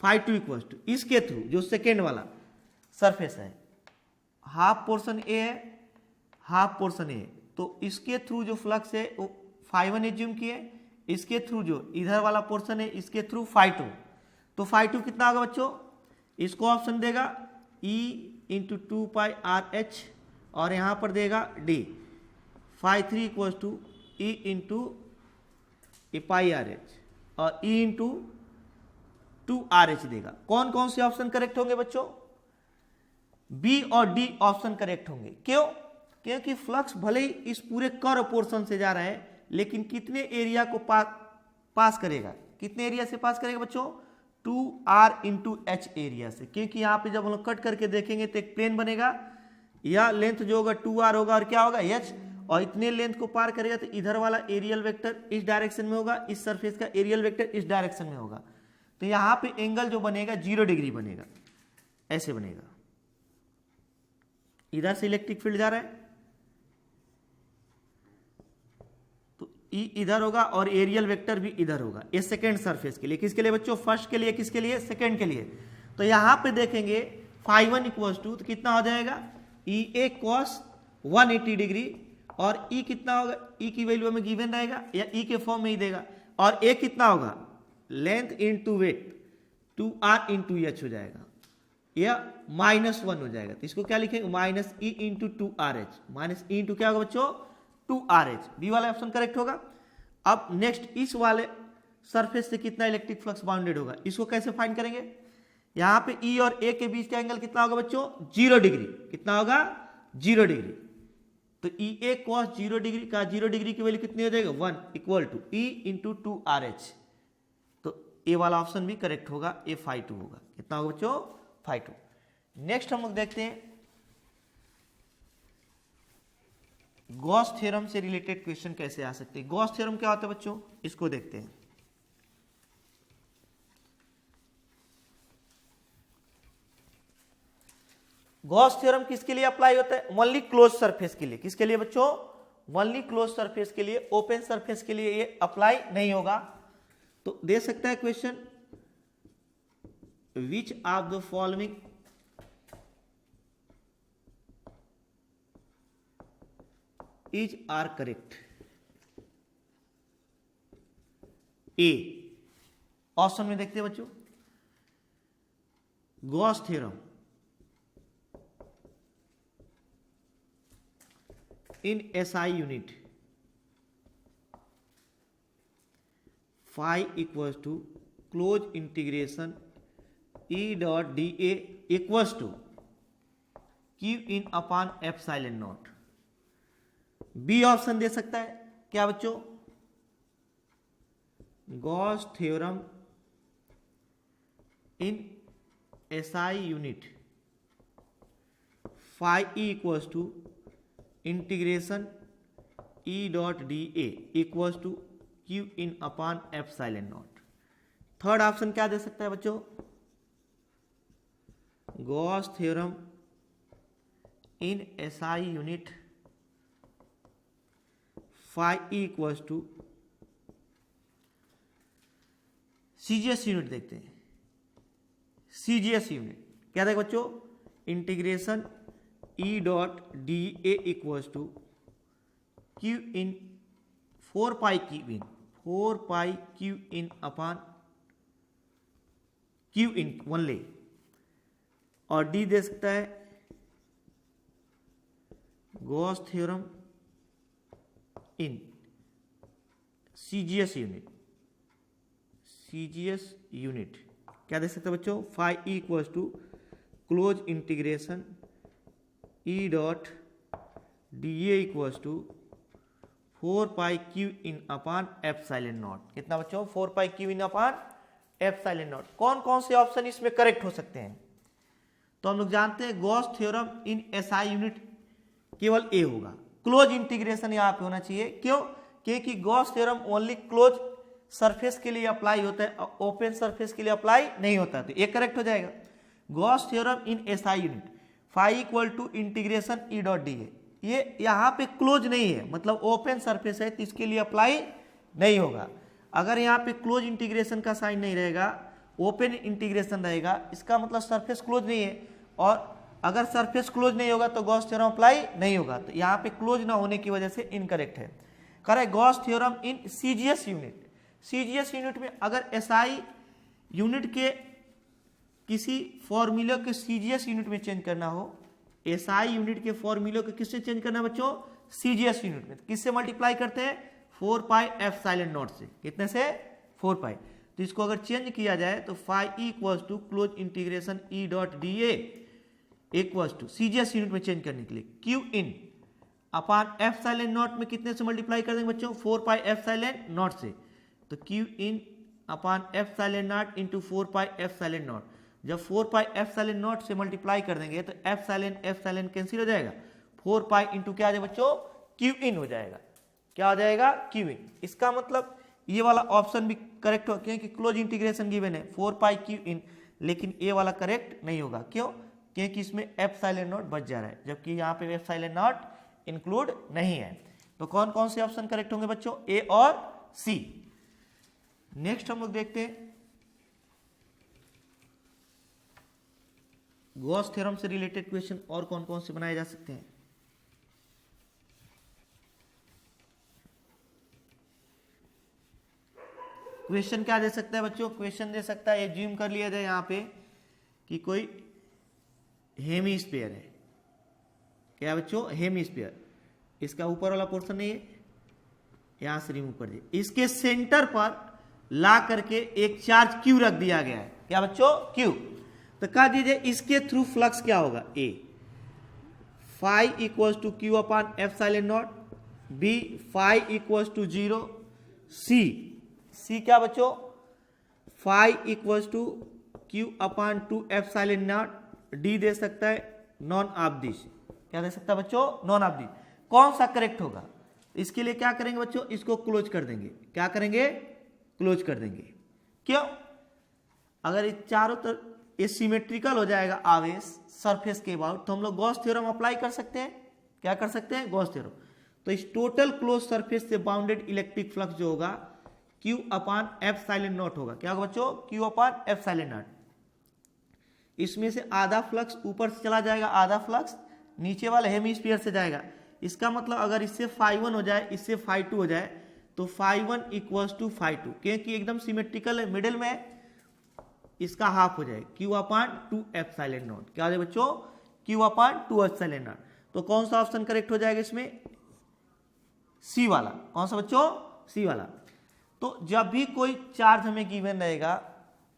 φ2 इक्वल टू इसके थ्रू जो सेकेंड वाला सरफेस है, हाफ पोर्शन ए है, हाफ पोर्शन ए, तो इसके थ्रू जो फ्लक्स है वो φ1 एज्यूम किए, इसके थ्रू जो इधर वाला पोर्शन है इसके थ्रू φ2, तो φ2 कितना होगा बच्चों, इसको ऑप्शन देगा E इंटू 2πRH और यहाँ पर देगा D, φ3 equal to E into πRH और E इंटू 2RH देगा। कौन कौन से ऑप्शन करेक्ट होंगे बच्चों, बी और डी ऑप्शन करेक्ट होंगे। क्यों, क्योंकि फ्लक्स भले ही इस पूरे कर्व पोर्शन से जा रहा है लेकिन कितने एरिया को पास करेगा, कितने एरिया से पास करेगा बच्चों, 2R इंटू एच एरिया से, क्योंकि यहाँ पे जब हम लोग कट करके देखेंगे तो एक प्लेन बनेगा, या लेंथ जो होगा 2R होगा और क्या होगा H, और इतने लेंथ को पार करेगा तो इधर वाला एरियल वेक्टर इस डायरेक्शन में होगा, इस सरफेस का एरियल वेक्टर इस डायरेक्शन में होगा, तो यहाँ पे एंगल जो बनेगा 0 डिग्री बनेगा, ऐसे बनेगा। इधर से इलेक्ट्रिक फील्ड जा रहा है तो ई इधर होगा और एरियल वेक्टर भी इधर होगा, ये सेकेंड सरफेस के लिए। किसके लिए बच्चों, फर्स्ट के लिए, किसके लिए, सेकेंड के लिए। तो यहाँ पे देखेंगे φ1 इक्वल टू तो कितना हो जाएगा ई ए कॉस 180 डिग्री, और ई कितना होगा, ई की वैल्यू हमें गिवन रहेगा या ई के फॉर्म में ही देगा, और ए कितना होगा, length into weight 2R into H हो जाएगा, या -1 हो जाएगा, तो इसको क्या लिखेंगे, minus E into 2RH, minus E into क्या होगा बच्चों 2RH, बी वाला ऑप्शन करेक्ट होगा। अब नेक्स्ट इस वाले सरफेस से कितना इलेक्ट्रिक फ्लक्स बाउंडेड होगा, इसको कैसे फाइंड करेंगे, यहाँ पे ई और ए के बीच का एंगल कितना होगा बच्चों 0 डिग्री, कितना होगा 0 डिग्री, तो ई ए कॉस 0 डिग्री का 0 डिग्री की वैल्यू कितनी हो जाएगा 1 equal to E into 2RH, तो ए वाला ऑप्शन भी करेक्ट होगा, ए φ2 होगा, कितना होगा बच्चों φ2। नेक्स्ट हम लोग देखते हैं गॉस थ्योरम से रिलेटेड क्वेश्चन कैसे आ सकते हैं। गॉस थ्योरम क्या होता है बच्चों, इसको देखते हैं। गॉस थ्योरम किसके लिए अप्लाई होता है, ओनली क्लोज सरफेस के लिए। किसके लिए बच्चों, ओनली क्लोज सरफेस के लिए, ओपन सरफेस के लिए ये अप्लाई नहीं होगा। तो दे सकता है question, which of the following is are correct, A option में देखते हैं बच्चों, Gauss theorem in SI unit phi equals to close integration E dot dA equals to Q in upon epsilon naught। B option दे सकता है क्या बच्चों, Gauss theorem in SI unit phi E equals to integration E dot D A equals to Q in upon epsilon naught. Third option क्या दे सकता है बच्चों, Gauss theorem in SI unit phi E equals to CGS unit. देखते हैं CGS unit क्या देगा बच्चों, integration E dot D A equals to Q in 4 pi Q in upon Q in only, और डी दे सकता है Gauss theorem in CGS unit क्या दे सकता है बच्चों, phi E equals to close integration E dot D A equals to 4 pi Q in upon epsilon naught. कितना बच्चों, 4 pi Q in upon epsilon naught. कौन कौन से ऑप्शन इसमें करेक्ट हो सकते हैं, तो हम लोग जानते हैं Gauss theorem in SI unit केवल ए होगा। क्लोज इंटीग्रेशन यहाँ पे होना चाहिए, क्यों? क्योंकि Gauss theorem only close surface के लिए अप्लाई होता है, ओपन सरफेस के लिए अप्लाई नहीं होता, तो ये करेक्ट हो जाएगा। Gauss theorem in SI unit phi equal to integration E dot D है, ये यहाँ पे क्लोज नहीं है, मतलब ओपन सरफेस है तो इसके लिए अप्लाई नहीं होगा। अगर यहाँ पे क्लोज इंटीग्रेशन का साइन नहीं रहेगा, ओपन इंटीग्रेशन रहेगा, इसका मतलब सरफेस क्लोज नहीं है, और अगर सरफेस क्लोज नहीं होगा तो गॉस थ्योरम अप्लाई नहीं होगा, तो यहाँ पे क्लोज ना होने की वजह से इनकरेक्ट है। Correct, Gauss theorem in CGS unit, CGS unit में अगर एसआई यूनिट के किसी फॉर्मूले के सीजीएस यूनिट में चेंज करना हो, एसआई यूनिट के फॉर्मूले को किससे चेंज करना है बच्चों? सीजीएस यूनिट में। किससे मल्टीप्लाई करते हैं? 4 पाई एप्सिलॉन नॉट से। कितने से? 4 पाई। तो इसको अगर चेंज किया जाए तो phi equals to close integration E dot D A equals to CGS unit में चेंज करने के लिए Q in upon epsilon naught में कितने से मल्टीप्लाई कर देंगे बच्चों? 4 पाई एप्सिलॉन नॉट से। तो Q in upon epsilon not into 4 pi epsilon not, जब 4 पाई एप्सिलॉन नॉट से मल्टीप्लाई कर देंगे तो एप्सिलॉन एप्सिलॉन कैंसिल हो जाएगा, 4 पाई इंटू क्या आ जाएगा बच्चों? क्यू इन हो जाएगा। क्या हो जाएगा? Q in. इसका मतलब ये वाला ऑप्शन भी करेक्ट हो, क्योंकि क्लोज इंटीग्रेशन गिवन है 4 पाई क्यू इन, लेकिन ये वाला करेक्ट नहीं होगा। क्यों? क्योंकि इसमें एप्सिलॉन नॉट बच जा रहा है, जबकि यहाँ पे एप्सिलॉन नॉट इंक्लूड नहीं है। तो कौन कौन से ऑप्शन करेक्ट होंगे बच्चों? ए और सी। नेक्स्ट हम लोग देखते हैं गॉस थ्योरम से रिलेटेड क्वेश्चन और कौन कौन से बनाए जा सकते हैं। क्वेश्चन क्या दे सकता है बच्चों? क्वेश्चन दे सकता है, ये ज्यूम कर लिया जाए यहाँ पे कि कोई हेमीस्फीयर है। क्या बच्चों? हेमीस्फीयर। इसका ऊपर वाला पोर्शन नहीं है, यहां से रिमूव कर दिए। इसके सेंटर पर ला करके एक चार्ज क्यू रख दिया गया है। क्या बच्चों? क्यू। तो कह दीजिए इसके थ्रू फ्लक्स क्या होगा? A phi equals to Q upon epsilon naught, B phi equals to 0, C क्या बच्चों? Phi equals to Q upon 2 epsilon naught, D दे सकता है नॉन ऑफ दिस। क्या दे सकता है बच्चों? Non of this. कौन सा करेक्ट होगा? इसके लिए क्या करेंगे बच्चों? इसको क्लोज कर देंगे। क्या करेंगे? क्लोज कर देंगे। क्यों? अगर इस चारों तरफ ये सिमेट्रिकल हो जाएगा आवेश सरफेस के अबाउट, तो हम लोग गॉस थ्योरम अप्लाई कर सकते हैं। क्या कर सकते हैं? Gauss theorem. तो इस टोटल क्लोज सरफेस से बाउंडेड इलेक्ट्रिक फ्लक्स जो होगा क्यू अपान एप्सिलॉन नॉट होगा। क्या होगा बच्चों? Q upon epsilon not. इसमें से आधा फ्लक्स ऊपर से चला जाएगा, आधा फ्लक्स नीचे वाले हेमीस्फीयर से जाएगा। इसका मतलब अगर इससे फाई 1 हो जाए, इससे फाई 2 हो जाए, तो फाई 1 इक्वल्स टू फाई 2, क्योंकि एकदम सिमेट्रिकल है, मिडिल में, इसका हाफ हो जाए क्यू अपान 2 एप्सिलॉन नॉट। क्या हो जाए बच्चों? Q upon 2 epsilon not. तो कौन सा ऑप्शन करेक्ट हो जाएगा इसमें? सी वाला। कौन सा बच्चों? सी वाला। तो जब भी कोई चार्ज हमें गिवन रहेगा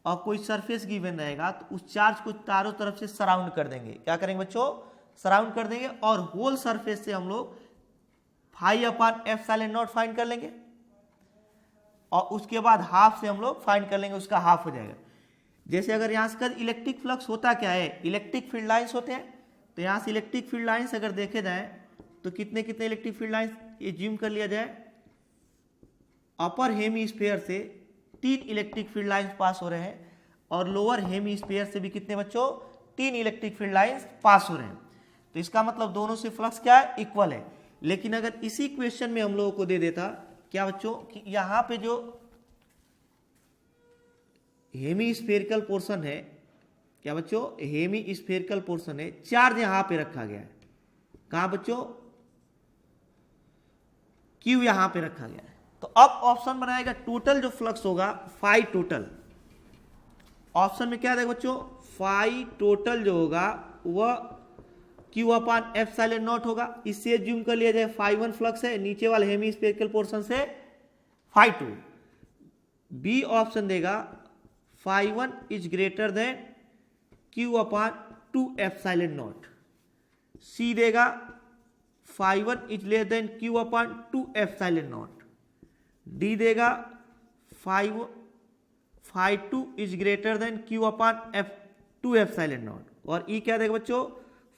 और कोई सरफेस गिवन रहेगा, तो उस चार्ज को चारों तरफ से सराउंड कर देंगे। क्या करेंगे बच्चों? सराउंड कर देंगे, और होल सरफेस से हम लोग phi upon epsilon naught find कर लेंगे, और उसके बाद हाफ से हम लोग फाइंड कर लेंगे, उसका हाफ हो जाएगा। जैसे अगर यहाँ से इलेक्ट्रिक फ्लक्स होता क्या है? इलेक्ट्रिक फील्ड लाइंस होते हैं। तो यहाँ से इलेक्ट्रिक फील्ड लाइंस अगर देखे जाए तो कितने कितने इलेक्ट्रिक फील्ड लाइंस, ये ज्यूम कर लिया जाए, अपर हेमीस्फीयर से 3 इलेक्ट्रिक फील्ड लाइंस पास हो रहे हैं, और लोअर हेमीस्फीयर से भी कितने बच्चों? 3 इलेक्ट्रिक फील्ड लाइंस पास हो रहे हैं। तो इसका मतलब दोनों से फ्लक्स क्या है? इक्वल है। लेकिन अगर इसी क्वेश्चन में हम लोगों को दे देता क्या बच्चों कि यहां पे जो हेमीस्फेरिकल पोर्शन है, क्या बच्चों? हेमीस्फेरिकल पोर्शन है, चार्ज यहां पे रखा गया है। कहां बच्चों? क्यू यहां पे रखा गया है। तो अब ऑप्शन बनाएगा टोटल जो फ्लक्स होगा फाई टोटल। ऑप्शन में क्या देगा बच्चों? फाई टोटल जो होगा वह क्यू अपान एप्सिलॉन नॉट होगा। इससे ज्यूम कर लिया जाए फाई 1 फ्लक्स है, नीचे वाले हेमीस्फेरिकल पोर्शन से फाई 2। बी ऑप्शन देगा phi 1 is greater than Q upon 2 epsilon naught. C देगा phi 1 is less than Q upon 2 epsilon naught. D देगा phi 2 is greater than Q upon 2 epsilon naught. और E क्या देगा बच्चों?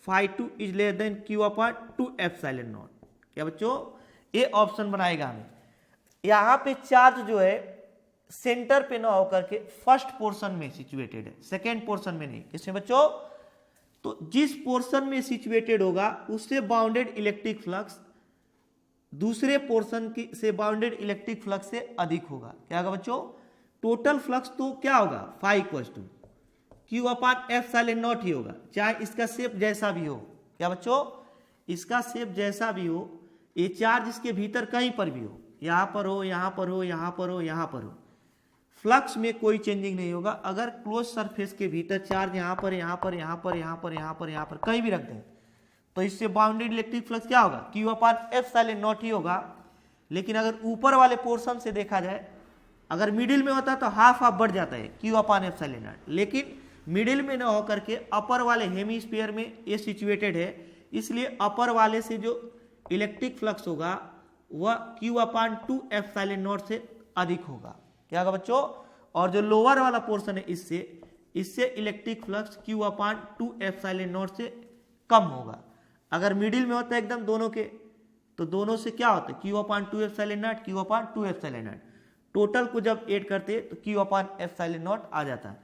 Phi two is less than Q upon 2 epsilon naught. क्या बच्चों, ये option बनाएगा हमें। यहां पे चार्ज जो है सेंटर पे ना होकर के फर्स्ट पोर्शन में सिचुएटेड है, सेकेंड पोर्शन में नहीं। किसमें बच्चों, तो जिस पोर्शन में सिचुएटेड होगा उससे बाउंडेड इलेक्ट्रिक फ्लक्स दूसरे पोर्शन की से बाउंडेड इलेक्ट्रिक फ्लक्स से अधिक होगा। क्या होगा बच्चों, टोटल फ्लक्स तो क्या होगा, phi equals to Q upon epsilon naught ही होगा, चाहे इसका शेप जैसा भी हो। क्या बच्चों, इसका शेप जैसा भी हो, ये चार्ज इसके भीतर कहीं पर भी हो, यहां पर हो, यहां पर हो, यहां पर हो, यहां पर हो, फ्लक्स में कोई चेंजिंग नहीं होगा। अगर क्लोज सरफेस के भीतर चार्ज यहां पर, यहां पर, यहां पर, यहां पर, यहां पर, यहां पर कहीं भी रख दें तो इससे बाउंडेड इलेक्ट्रिक फ्लक्स क्या होगा, क्यू अपॉन एप्सिलॉन नॉट ही होगा। लेकिन अगर ऊपर वाले पोर्शन से देखा जाए, अगर मिडिल में होता तो हाफ हाफ बढ़ जाता है क्यू अपॉन एप्सिलॉन नॉट, लेकिन मिडिल में ना होकर के अपर वाले हेमिस्फीयर में ये सिचुएटेड है, इसलिए अपर वाले से जो इलेक्ट्रिक फ्लक्स होगा वह क्यू अपॉन 2 एप्सिलॉन नॉट से अधिक होगा। क्या होगा बच्चों, और जो लोअर वाला पोर्शन है इससे electric flux Q upon 2 epsilon not से कम होगा। अगर मिडिल में होता है एकदम दोनों के, तो दोनों से क्या होता है, Q upon 2 epsilon not, Q upon 2 epsilon not, total को जब ऐड करते तो क्यू अपॉन एप्सिलॉन नॉट आ जाता है।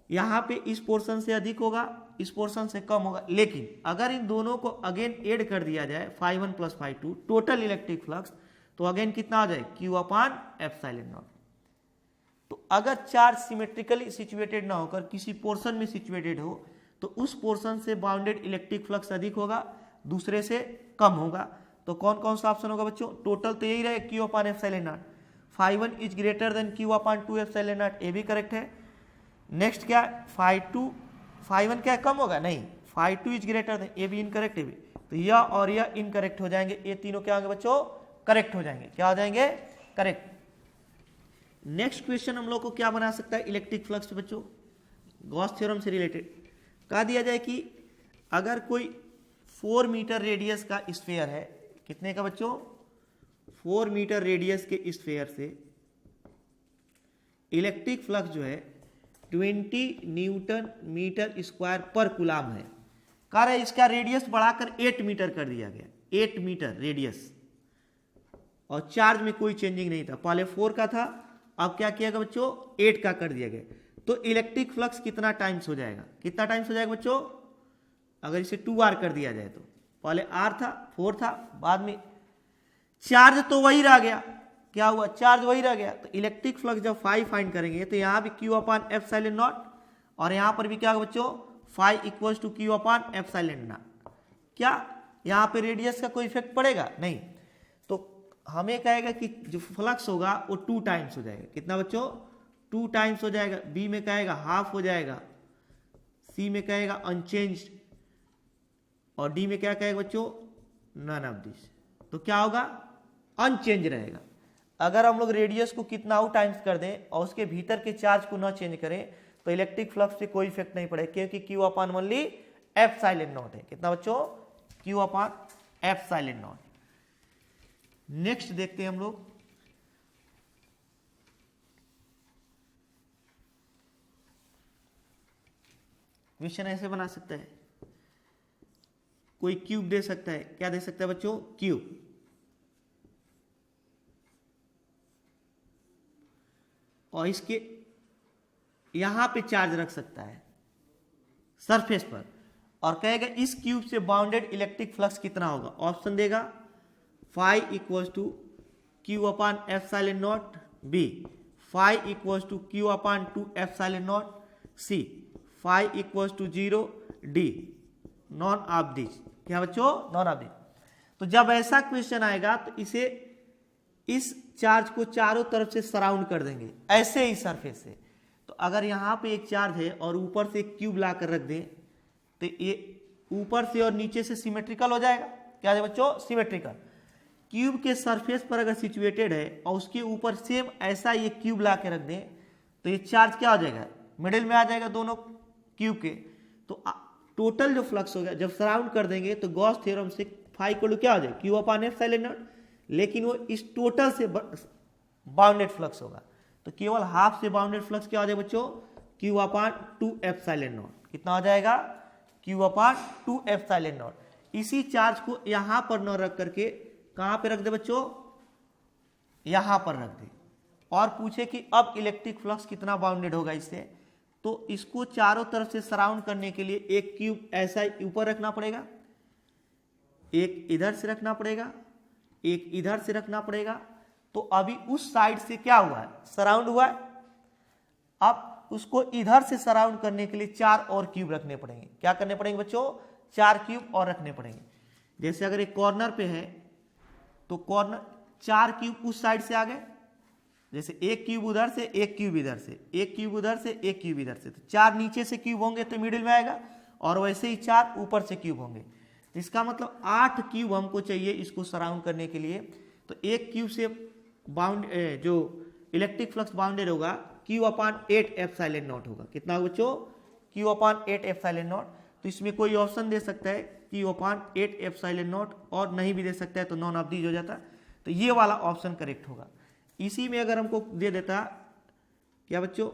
यहाँ पे इस पोर्शन से अधिक होगा, इस पोर्शन से कम होगा। लेकिन अगर इन दोनों को अगेन ऐड कर दिया जाए, phi 1 plus phi 2 total electric flux, तो अगेन कितना आ जाए, क्यू अपॉन एप्सिलॉन नॉट। तो अगर चार्ज सिमेट्रिकली सिचुएटेड ना होकर किसी पोर्शन में सिचुएटेड हो तो उस पोर्शन से बाउंडेड इलेक्ट्रिक फ्लक्स अधिक होगा, दूसरे से कम होगा। तो कौन कौन सा ऑप्शन होगा बच्चों, टोटल तो यही रहे Q upon epsilon naught. Phi 1 is greater than Q upon 2 epsilon naught, ये भी करेक्ट है। नेक्स्ट क्या है, फाई 1 क्या है, कम होगा, नहीं, फाई 2 इज ग्रेटर देन, ये भी इनकरेक्ट है भी। तो यह और यह इनकरेक्ट हो जाएंगे, ये तीनों क्या होंगे बच्चों, करेक्ट हो जाएंगे। क्या हो जाएंगे, करेक्ट। नेक्स्ट क्वेश्चन हम लोग को क्या बना सकता है इलेक्ट्रिक फ्लक्स बच्चों, गॉस थ्योरम से रिलेटेड। कहा दिया जाए कि अगर कोई 4 मीटर रेडियस का स्फीयर है, कितने का बच्चों, 4 मीटर रेडियस के स्फीयर से इलेक्ट्रिक फ्लक्स जो है 20 न्यूटन मीटर स्क्वायर पर कूलम है। कह रहे इसका रेडियस बढ़ाकर 8 मीटर कर दिया गया, 8 मीटर रेडियस, और चार्ज में कोई चेंजिंग नहीं था, पहले 4 का था, अब क्या किया गया बच्चों, 8 का कर दिया गया। तो इलेक्ट्रिक फ्लक्स कितना टाइम्स हो जाएगा, कितना टाइम्स हो जाएगा बच्चों, अगर इसे 2r कर दिया जाए तो, पहले r था, 4 था, बाद में चार्ज तो वही रह गया, क्या हुआ, चार्ज वही रह गया। तो इलेक्ट्रिक फ्लक्स जब फाई फाइंड करेंगे तो यहाँ भी क्यू अपॉन एप्सिलॉन नॉट, और यहाँ पर भी क्या होगा बच्चों, phi equals to Q upon epsilon naught. क्या यहाँ पे रेडियस का कोई इफेक्ट पड़ेगा, नहीं। तो हमें कहेगा कि जो फ्लक्स होगा वो 2 टाइम्स हो जाएगा, कितना बच्चों, 2 टाइम्स हो जाएगा। बी में कहेगा हाफ हो जाएगा, सी में कहेगा अनचेंज्ड, और डी में क्या कहेगा बच्चों, नन ऑफ दिस। तो क्या होगा, अनचेंज रहेगा। अगर हम लोग रेडियस को कितना टाइम्स कर दें और उसके भीतर के चार्ज को ना चेंज करें तो इलेक्ट्रिक फ्लक्स पे कोई इफेक्ट नहीं पड़ेगा, क्योंकि Q upon only epsilon not है। कितना बच्चों, Q upon epsilon not. Next देखते हैं हम लोग, क्वेश्चन ऐसे बना सकता है, कोई क्यूब दे सकता है, क्या दे सकता है बच्चों, क्यूब, और इसके यहां पे चार्ज रख सकता है सरफेस पर, और कहेगा इस क्यूब से बाउंडेड इलेक्ट्रिक फ्लक्स कितना होगा। ऑप्शन देगा phi equals to Q upon epsilon naught, B phi equals to Q upon 2 epsilon naught, C phi equals to 0, D none of this. क्या बच्चों, नॉन ऑफ दिस। तो जब ऐसा question आएगा तो इसे, इस चार्ज को चारों तरफ से सराउंड कर देंगे ऐसे ही सरफेस से। तो अगर यहाँ पे एक चार्ज है और ऊपर से एक क्यूब ला कर रख दें तो ये ऊपर से और नीचे से सिमेट्रिकल हो जाएगा। क्या है बच्चों, सिमेट्रिकल। क्यूब के सरफेस पर अगर सिचुएटेड है और उसके ऊपर सेम ऐसा ये क्यूब ला के रख दें तो ये चार्ज क्या हो जाएगा, मिडिल में आ जाएगा दोनों क्यूब के। तो टोटल जो फ्लक्स होगा जब सराउंड कर देंगे तो गॉस थ्योरम से फाई इक्वल टू क्या हो जाएगा, क्यू अपॉन एप्सिलॉन नॉट, लेकिन वो इस टोटल से बाउंडेड फ्लक्स होगा। तो केवल हाफ से बाउंडेड फ्लक्स क्या हो जाएगा बच्चों, क्यू अपॉन 2 एप्सिलॉन नॉट। कितना हो जाएगा, Q/2ε0। इसी चार्ज को यहां पर न रख करके कहां पे रख दे बच्चों, यहां पर रख दे, और पूछे कि अब इलेक्ट्रिक फ्लक्स कितना बाउंडेड होगा इससे, तो इसको चारों तरफ से सराउंड करने के लिए एक क्यूब ऐसा ऊपर रखना पड़ेगा, एक इधर से रखना पड़ेगा, एक इधर से रखना पड़ेगा। तो अभी उस साइड से क्या हुआ है, सराउंड हुआ है। अब उसको इधर से सराउंड करने के लिए 4 और क्यूब रखने पड़ेंगे। क्या करने पड़ेंगे बच्चों, 4 क्यूब और रखने पड़ेंगे। जैसे अगर एक कॉर्नर पे है तो कॉर्नर 4 क्यूब उस साइड से आ गए, जैसे एक क्यूब उधर से, एक क्यूब इधर से, एक क्यूब उधर से, एक क्यूब इधर से, तो 4 नीचे से क्यूब होंगे तो मिडिल में आएगा, और वैसे ही 4 ऊपर से क्यूब होंगे। इसका मतलब 8 क्यूब हमको चाहिए इसको सराउंड करने के लिए। तो एक क्यूब से बाउंड जो इलेक्ट्रिक फ्लक्स बाउंडेड होगा Q/8ε0 होगा। कितना होगा बच्चों, Q/8ε0। तो इसमें कोई ऑप्शन दे सकता है Q/8ε0, और नहीं भी दे सकता है तो नॉन ऑफ दीज हो जाता। तो ये वाला ऑप्शन करेक्ट होगा। इसी में अगर हमको दे देता क्या बच्चों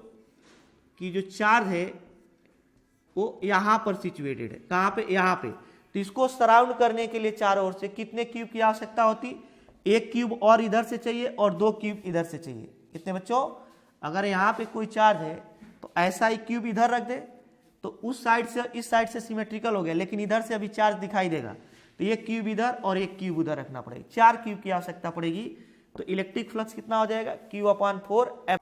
कि जो चार्ज है वो यहां पर सिचुएटेड है, कहां पे, यहां पे, तो इसको सराउंड करने के लिए चारों ओर से कितने क्यूब की आवश्यकता होती, एक क्यूब और इधर से चाहिए और 2 क्यूब इधर से चाहिए। कितने बच्चों, अगर यहाँ पे कोई चार्ज है तो ऐसा ही क्यूब इधर रख दे तो उस साइड से इस साइड से सिमेट्रिकल हो गया, लेकिन इधर से अभी चार्ज दिखाई देगा, तो एक क्यूब इधर और एक क्यूब उधर रखना पड़ेगा। 4 क्यूब की आवश्यकता पड़ेगी। तो इलेक्ट्रिक फ्लक्स कितना हो जाएगा, Q/4।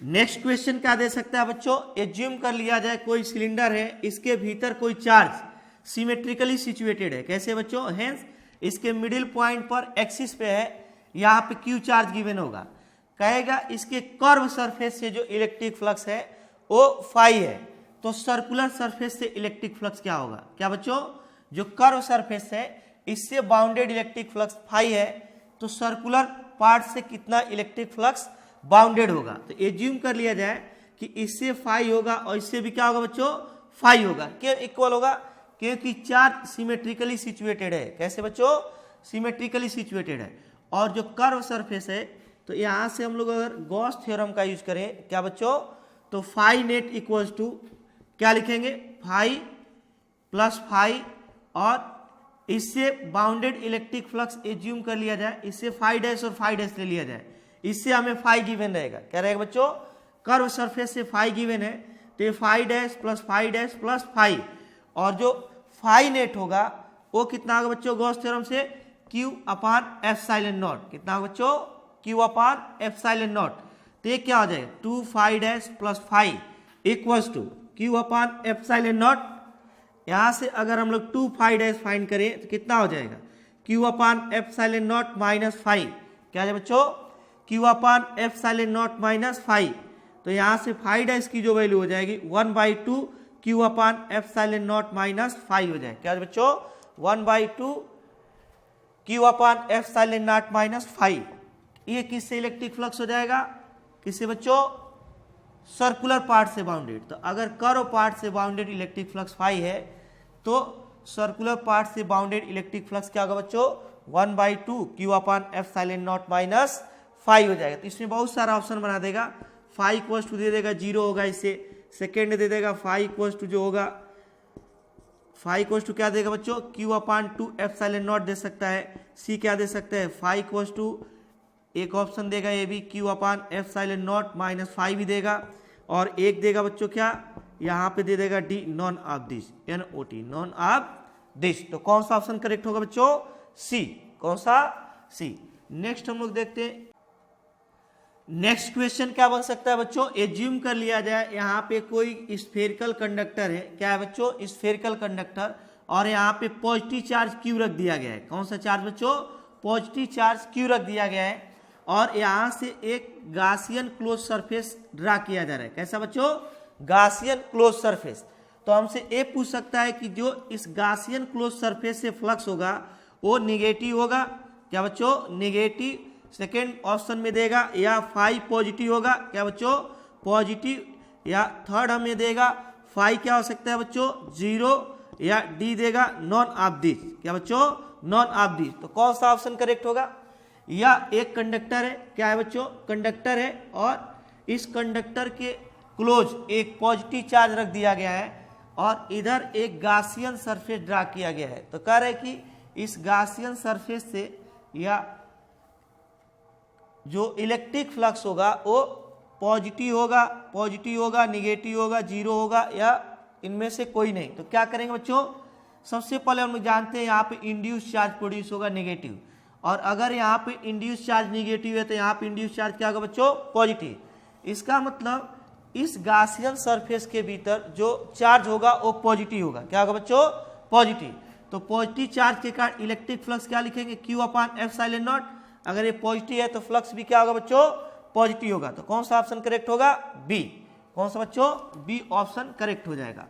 नेक्स्ट क्वेश्चन क्या दे सकता है बच्चों, एज्यूम कर लिया जाए कोई सिलेंडर है, इसके भीतर कोई चार्ज सिमेट्रिकली सिचुएटेड है। कैसे बच्चों, हेंस इसके मिडिल पॉइंट पर एक्सिस पे है, यहाँ पे Q चार्ज गिवन होगा। कहेगा इसके कर्व सरफेस से जो इलेक्ट्रिक फ्लक्स है वो फाई है। तो सर्कुलर सरफेस से इलेक्ट्रिक फ्लक्स क्या होगा, क्या बच्चों, जो कर्व सरफेस है इससे बाउंडेड इलेक्ट्रिक फ्लक्स फाई है, तो सर्कुलर पार्ट से कितना इलेक्ट्रिक फ्लक्स बाउंडेड होगा। तो एज्यूम कर लिया जाए कि इससे फाई होगा और इससे भी क्या होगा बच्चों, फाई होगा। क्यों इक्वल होगा, क्योंकि चार्ज सिमेट्रिकली सिचुएटेड है। कैसे बच्चों, सिमेट्रिकली सिचुएटेड है। और जो कर्व सरफेस है, तो यहां से हम लोग अगर गॉस थ्योरम का यूज करें क्या बच्चों, तो फाई नेट इक्वल्स टू क्या लिखेंगे, फाई प्लस फाई, और इससे बाउंडेड इलेक्ट्रिक फ्लक्स एज्यूम कर लिया जाए, इससे फाई डैश और फाई डैश ले लिया जाए, इससे हमें फाई गिवन रहेगा। क्या रहेगा बच्चों, कर्व सरफेस से फाई गिवन है, तो फाई डैश प्लस फाई, और जो फाई नेट होगा वो कितना होगा बच्चों, गॉस थ्योरम से Q/ε0। कितना होगा बच्चों, Q/ε0। तो ये क्या हो जाएगा, 2 phi dash plus phi equals to Q/ε0। यहां से अगर हम लोग 2 फाई डैश फाइंड करें तो कितना हो जाएगा, Q/ε0 माइनस फाई। क्या है बच्चों, Q/ε0 माइनस फाई। तो यहां से फाई डैश की जो वैल्यू हो जाएगी 1/2 Q/ε0 माइनस फाई हो जाएगा। क्या है बच्चों, 1/2 Q/ε0 माइनस फाई। ये किससे इलेक्ट्रिक फ्लक्स हो जाएगा, किससे बच्चों, सर्कुलर पार्ट से बाउंडेड। तो अगर कर्व पार्ट से बाउंडेड इलेक्ट्रिक फ्लक्स फाई है, तो सर्कुलर पार्ट से बाउंडेड इलेक्ट्रिक फ्लक्स क्या होगा बच्चों, 1/2 Q/ε0 माइनस फाई हो जाएगा। तो इसमें बहुत सारा ऑप्शन बना देगा। फाई इक्वल्स टू दे देगा 0 होगा, इससे सेकेंड दे देगा फाई इक्वल्स टू जो होगा, फाई इक्वल्स टू क्या देगा बच्चों, Q/2ε0 दे सकता है। सी क्या दे सकता है, फाई इक्वल्स टू एक ऑप्शन देगा ये भी Q/ε0 माइनस फाई भी देगा, और एक देगा बच्चों क्या, यहाँ पे दे देगा D, none of this, NOT, non of this. तो कौन सा ऑप्शन करेक्ट होगा बच्चों, सी। कौन सा, सी। नेक्स्ट हम लोग देखते हैं, नेक्स्ट क्वेश्चन क्या बन सकता है बच्चों, एज्यूम कर लिया जाए यहाँ पे कोई स्फेरिकल कंडक्टर है। क्या है बच्चों, स्फेरिकल कंडक्टर, और यहाँ पे पॉजिटिव चार्ज Q रख दिया गया है। कौन सा चार्ज बच्चों, पॉजिटिव चार्ज Q रख दिया गया है, और यहाँ से एक गासियन क्लोज सरफेस ड्रा किया जा रहा है। कैसा बच्चों, गासियन क्लोज सरफेस। तो हमसे ये पूछ सकता है कि जो इस गासियन क्लोज सरफेस से फ्लक्स होगा वो निगेटिव होगा। क्या बच्चों, निगेटिव सेकेंड ऑप्शन में देगा, या फाई पॉजिटिव होगा। क्या बच्चों, पॉजिटिव, या थर्ड हमें देगा फाई क्या हो सकता है बच्चों, 0, या डी देगा नॉन ऑफ दिस। क्या बच्चों, नॉन ऑफ दिस। तो कौन सा ऑप्शन करेक्ट होगा, या एक कंडक्टर है, क्या है बच्चों, कंडक्टर है, और इस कंडक्टर के क्लोज एक पॉजिटिव चार्ज रख दिया गया है, और इधर एक गासियन सरफेस ड्रा किया गया है। तो कह रहे कि इस गासियन सरफेस से या जो इलेक्ट्रिक फ्लक्स होगा वो पॉजिटिव होगा, निगेटिव होगा, जीरो होगा या इनमें से कोई नहीं। तो क्या करेंगे बच्चों, सबसे पहले हम लोग जानते हैं यहाँ पे इंड्यूस चार्ज प्रोड्यूस होगा नेगेटिव, और अगर यहाँ पे इंड्यूस चार्ज नेगेटिव है तो यहाँ पे इंड्यूस चार्ज क्या होगा बच्चों, पॉजिटिव। इसका मतलब इस गासियन सरफेस के भीतर जो चार्ज होगा वो पॉजिटिव होगा। क्या होगा बच्चों, पॉजिटिव। तो पॉजिटिव चार्ज के कारण इलेक्ट्रिक फ्लक्स क्या लिखेंगे, Q/F�silon0। अगर ये पॉजिटिव है तो फ्लक्स भी क्या होगा बच्चों, पॉजिटिव होगा। तो कौन सा ऑप्शन करेक्ट होगा, बी। कौन सा बच्चों, बी ऑप्शन करेक्ट हो जाएगा।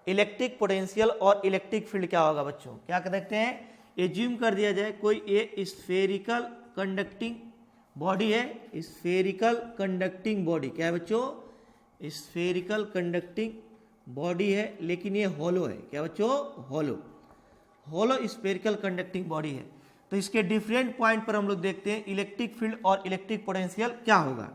इलेक्ट्रिक पोटेंशियल और इलेक्ट्रिक फील्ड क्या होगा बच्चों, क्या देखते हैं। एज्यूम कर दिया जाए कोई ये स्फेरिकल कंडक्टिंग बॉडी है, स्फेरिकल कंडक्टिंग बॉडी क्या है बच्चों, स्फेरिकल कंडक्टिंग बॉडी है, लेकिन ये होलो है। क्या बच्चों, होलो स्फेरिकल कंडक्टिंग बॉडी है। तो इसके डिफरेंट पॉइंट पर हम लोग देखते हैं इलेक्ट्रिक फील्ड और इलेक्ट्रिक पोटेंशियल क्या होगा।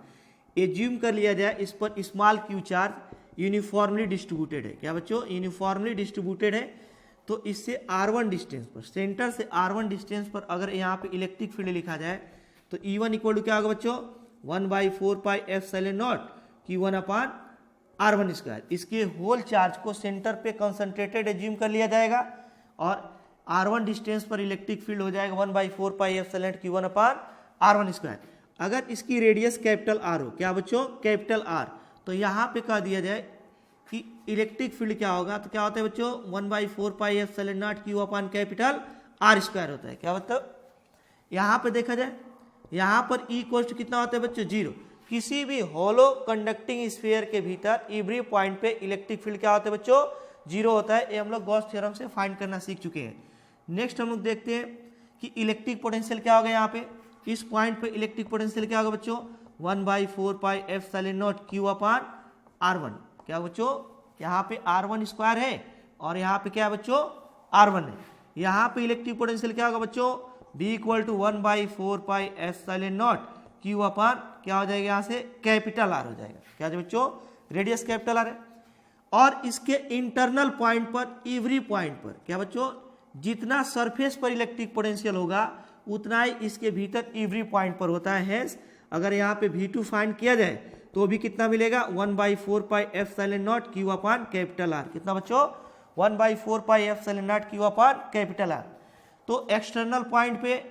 एज्यूम कर लिया जाए इस पर small Q charge uniformly distributed है। क्या बच्चों, यूनिफॉर्मली डिस्ट्रीब्यूटेड है। तो इससे R1 डिस्टेंस पर, सेंटर से R1 डिस्टेंस पर अगर यहाँ पे इलेक्ट्रिक फील्ड लिखा जाए तो E1 इक्वल टू क्या होगा बच्चों, 1/4πε0 Q1/R1²। इसके होल चार्ज को सेंटर पे कंसंट्रेटेड एज्यूम कर लिया जाएगा और R1 डिस्टेंस पर इलेक्ट्रिक फील्ड हो जाएगा 1/4πε0 Q1/R1²। अगर इसकी रेडियस कैपिटल R हो, क्या बच्चों, कैपिटल R, तो यहाँ पे कह दिया जाए कि इलेक्ट्रिक फील्ड क्या होगा, तो क्या होता है बच्चों, 1/4πε0 Q/R² होता है। क्या मतलब यहाँ पे देखा जाए, यहाँ पर E इक्वल टू कितना होता है बच्चों, 0। किसी भी होलो कंडक्टिंग स्फीयर के भीतर एवरी पॉइंट पे इलेक्ट्रिक फील्ड क्या होता है बच्चों, 0 होता है। ये हम लोग गॉस थ्योरम से फाइंड करना सीख चुके हैं। नेक्स्ट हम लोग देखते हैं कि इलेक्ट्रिक पोटेंशियल क्या होगा। यहाँ पे इस पॉइंट पे इलेक्ट्रिक पोटेंशियल क्या होगा बच्चों, 1/4πε0 Q/R1। क्या बच्चों, यहाँ पे R1² है और यहाँ पे क्या है बच्चों, R1 है। यहाँ पे इलेक्ट्रिक पोटेंशियल क्या होगा बच्चों, B इक्वल टू 1/4πε0 Q/ क्या हो जाएगा, यहाँ से कैपिटल R हो जाएगा। क्या है बच्चों, रेडियस कैपिटल R है। और इसके इंटरनल पॉइंट पर, एवरी पॉइंट पर क्या बच्चों, जितना सरफेस पर इलेक्ट्रिक पोटेंशियल होगा उतना ही इसके भीतर एवरी पॉइंट पर होता है। हैंस अगर यहाँ पे V2 फाइंड किया जाए तो भी कितना मिलेगा, 1/4πε0 Q/R। कितना बच्चों, 1/4πε0 Q/R। तो एक्सटर्नल पॉइंट पे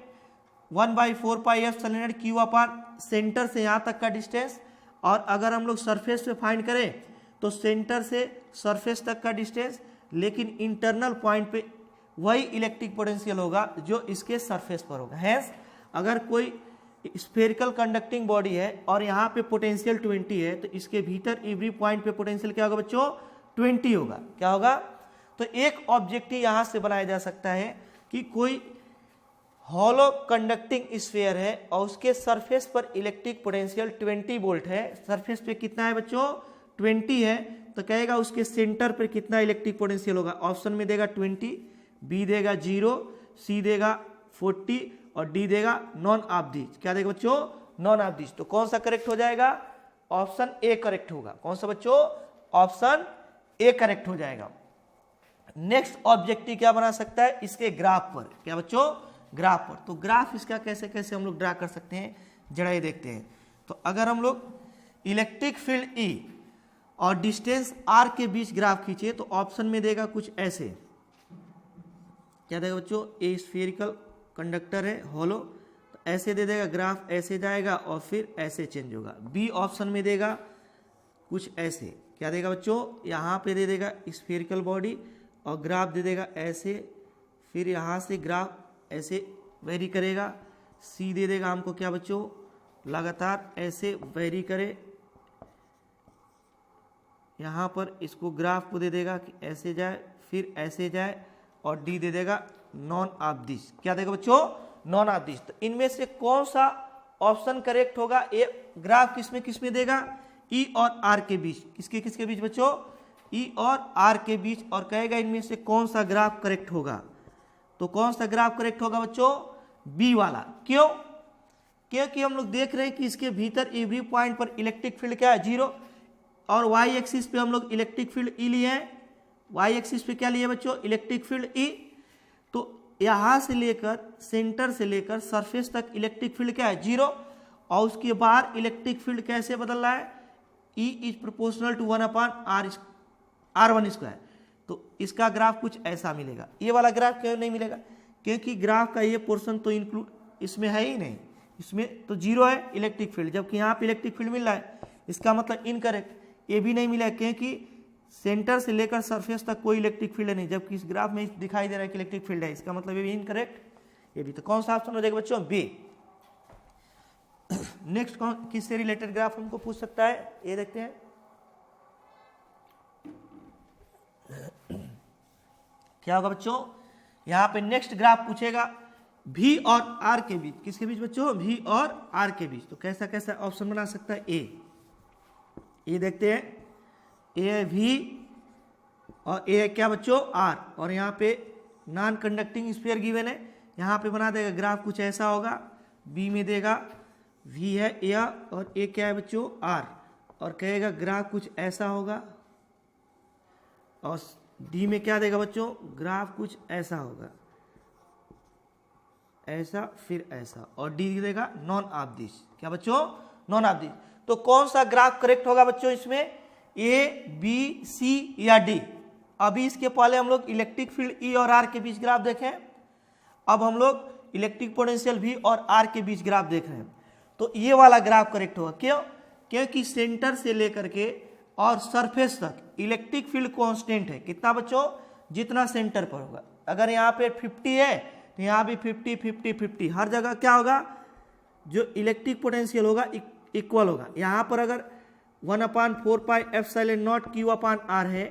1/4πε0 Q/R सेंटर से यहाँ तक का डिस्टेंस, और अगर हम लोग सरफेस पे फाइंड करें तो सेंटर से सरफेस तक का डिस्टेंस, लेकिन इंटरनल पॉइंट पे वही इलेक्ट्रिक पोटेंशियल होगा जो इसके सरफेस पर होगा। हैंस अगर कोई स्फेरिकल कंडक्टिंग बॉडी है और यहाँ पे पोटेंशियल 20 है तो इसके भीतर एवरी पॉइंट पे पोटेंशियल क्या होगा बच्चों, 20 होगा। क्या होगा, तो एक ऑब्जेक्टिव यहाँ से बनाया जा सकता है कि कोई हॉलो कंडक्टिंग स्फीयर है और उसके सरफेस पर इलेक्ट्रिक पोटेंशियल 20 वोल्ट है। सरफेस पे कितना है बच्चों, 20 है। तो कहेगा उसके सेंटर पर कितना इलेक्ट्रिक पोटेंशियल होगा। ऑप्शन में देगा 20, बी देगा 0, सी देगा 40 और डी देगा नॉन ऑफ दीज। क्या देगा बच्चों, नॉन ऑफ दीज। तो कौन सा करेक्ट हो जाएगा, ऑप्शन ए करेक्ट होगा। कौन सा बच्चों, ऑप्शन ए करेक्ट हो जाएगा। नेक्स्ट ऑब्जेक्टिव क्या बना सकता है, इसके ग्राफ पर। क्या बच्चों, ग्राफ पर। तो ग्राफ इसका कैसे कैसे हम लोग ड्रा कर सकते हैं, जरा ये देखते हैं। तो अगर हम लोग इलेक्ट्रिक फील्ड E और डिस्टेंस R के बीच ग्राफ खींचे तो ऑप्शन में देगा कुछ ऐसे। क्या देगा बच्चों, ए स्फेरिकल कंडक्टर है होलो, तो ऐसे दे देगा ग्राफ, ऐसे जाएगा और फिर ऐसे चेंज होगा। बी ऑप्शन में देगा कुछ ऐसे। क्या देगा बच्चों, यहाँ पे दे देगा स्फेरिकल बॉडी और ग्राफ दे देगा ऐसे, फिर यहाँ से ग्राफ ऐसे वेरी करेगा। सी दे देगा हमको क्या बच्चों, लगातार ऐसे वेरी करे। यहाँ पर इसको ग्राफ को दे देगा कि ऐसे जाए फिर ऐसे जाए, और डी दे देगा नॉन ऑफ दिस। क्या देगा बच्चों, नॉन ऑफ दिस। तो इनमें से कौन सा ऑप्शन करेक्ट होगा, ये ग्राफ किसमें देगा, ई और आर के बीच। किसके बीच बच्चों, ई और आर के बीच, और कहेगा इनमें से कौन सा ग्राफ करेक्ट होगा। तो कौन सा ग्राफ करेक्ट होगा बच्चों, बी वाला। क्यों, क्योंकि हम लोग देख रहे हैं कि इसके भीतर एवरी पॉइंट पर इलेक्ट्रिक फील्ड क्या है, 0, और वाई एक्सिस पे हम लोग इलेक्ट्रिक फील्ड ई लिए हैं, वाई एक्सिस पे क्या लिए बच्चों, इलेक्ट्रिक फील्ड ई। तो यहां से लेकर सेंटर से लेकर सरफेस तक इलेक्ट्रिक फील्ड क्या है, 0। और उसके बाद इलेक्ट्रिक फील्ड कैसे बदल रहा है, E is proportional to 1/r1²। तो इसका ग्राफ कुछ ऐसा मिलेगा। ये वाला ग्राफ क्यों नहीं मिलेगा, क्योंकि ग्राफ का ये पोर्शन तो इंक्लूड इसमें है ही नहीं, इसमें तो 0 है इलेक्ट्रिक फील्ड, जबकि यहाँ पे इलेक्ट्रिक फील्ड मिल रहा है। इसका मतलब इनकरेक्ट। ये भी नहीं मिला क्योंकि सेंटर से लेकर सरफेस तक कोई इलेक्ट्रिक फील्ड नहीं, जबकि इस ग्राफ में दिखाई दे रहा है कि इलेक्ट्रिक फील्ड है। इसका मतलब ये भी इनकरेक्ट। ये भी तो कौन सा ऑप्शन हो जाएगा बच्चों, बी। नेक्स्ट कौन किससे रिलेटेड ग्राफ हमको पूछ सकता है, ये देखते हैं। क्या होगा बच्चों, यहां पे नेक्स्ट ग्राफ पूछेगा V और R के बीच, किसके बीच बच्चों, V और R के बीच। तो कैसा कैसा ऑप्शन बना सकता है, ए देखते हैं, ए है V और ए है क्या बच्चों, R। और यहाँ पे नॉन कंडक्टिंग स्फीयर गिवन है, यहाँ पे बना देगा ग्राफ कुछ ऐसा होगा। बी में देगा V है ए और ए क्या है बच्चों, R, और कहेगा ग्राफ कुछ ऐसा होगा। और डी में क्या देगा बच्चों, ग्राफ कुछ ऐसा होगा, ऐसा फिर ऐसा। और डी देगा नॉन ऑफ दिस, क्या बच्चों, नॉन ऑफ दिस। तो कौन सा ग्राफ करेक्ट होगा बच्चों इसमें, ए बी सी या डी। अभी इसके पहले हम लोग इलेक्ट्रिक फील्ड ई और आर के बीच ग्राफ देखें, अब हम लोग इलेक्ट्रिक पोटेंशियल वी और आर के बीच ग्राफ देख रहे हैं। तो ये वाला ग्राफ करेक्ट होगा, क्यों, क्योंकि सेंटर से लेकर के और सरफेस तक इलेक्ट्रिक फील्ड कांस्टेंट है। कितना बच्चों, जितना सेंटर पर होगा। अगर यहाँ पे 50 है तो यहाँ भी 50 50 50, हर जगह क्या होगा, जो इलेक्ट्रिक पोटेंशियल होगा इक्वल होगा। यहाँ पर अगर 1/4πε0 Q/r है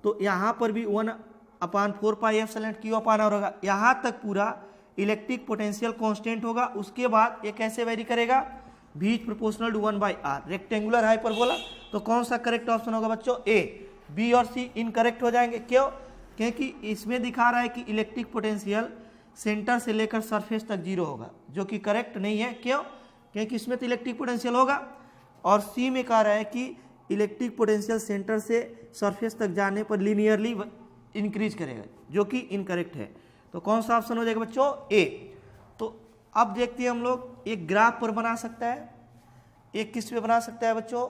तो यहाँ पर भी 1/4πε0 Q/r होगा। यहाँ तक पूरा इलेक्ट्रिक पोटेंशियल कांस्टेंट होगा। उसके बाद ये कैसे वेरी करेगा, V is proportional to 1/r, rectangular hyperbola. तो कौन सा करेक्ट ऑप्शन होगा बच्चों, ए। बी और सी इनकरेक्ट हो जाएंगे, क्यों, क्योंकि इसमें दिखा रहा है कि इलेक्ट्रिक पोटेंशियल सेंटर से लेकर सरफेस तक 0 होगा, जो कि करेक्ट नहीं है। क्यों, क्योंकि इसमें तो इलेक्ट्रिक पोटेंशियल होगा। और सी में कह रहा है कि इलेक्ट्रिक पोटेंशियल सेंटर से सरफेस तक जाने पर लीनियरली इंक्रीज करेगा, जो कि इनकरेक्ट है। तो कौन सा ऑप्शन हो जाएगा बच्चों, ए। तो अब देखते हैं हम लोग, एक ग्राफ पर बना सकता है, एक किस पे बना सकता है बच्चों,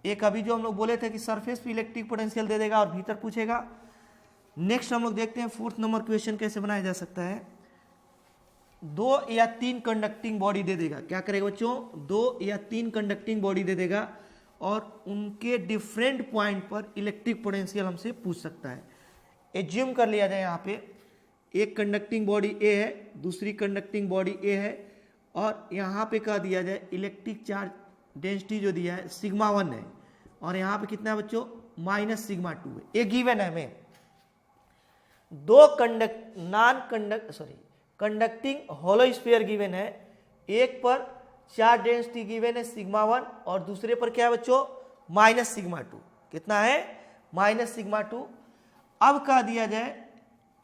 एक अभी जो हम लोग बोले थे कि सरफेस पे इलेक्ट्रिक पोटेंशियल दे देगा और भीतर पूछेगा। नेक्स्ट हम लोग देखते हैं 4th नंबर क्वेश्चन कैसे बनाया जा सकता है। 2 या 3 कंडक्टिंग बॉडी दे देगा, क्या करेगा बच्चों, 2 या 3 कंडक्टिंग बॉडी दे देगा और उनके डिफरेंट पॉइंट पर इलेक्ट्रिक पोटेंशियल हमसे पूछ सकता है। एज्यूम कर लिया जाए यहाँ पे एक कंडक्टिंग बॉडी ए है, दूसरी कंडक्टिंग बॉडी ए है, और यहाँ पे कह दिया जाए इलेक्ट्रिक चार्ज डेंसिटी जो दिया है σ1 है, और यहाँ पे कितना है बच्चों, -σ2 है। ये गिवन है हमें। 2 कंडक्टिंग होलो स्फीयर गिवन है, एक पर चार्ज डेंसिटी गिवन है σ1 और दूसरे पर क्या है बच्चों, -σ2। कितना है, -σ2। अब कह दिया जाए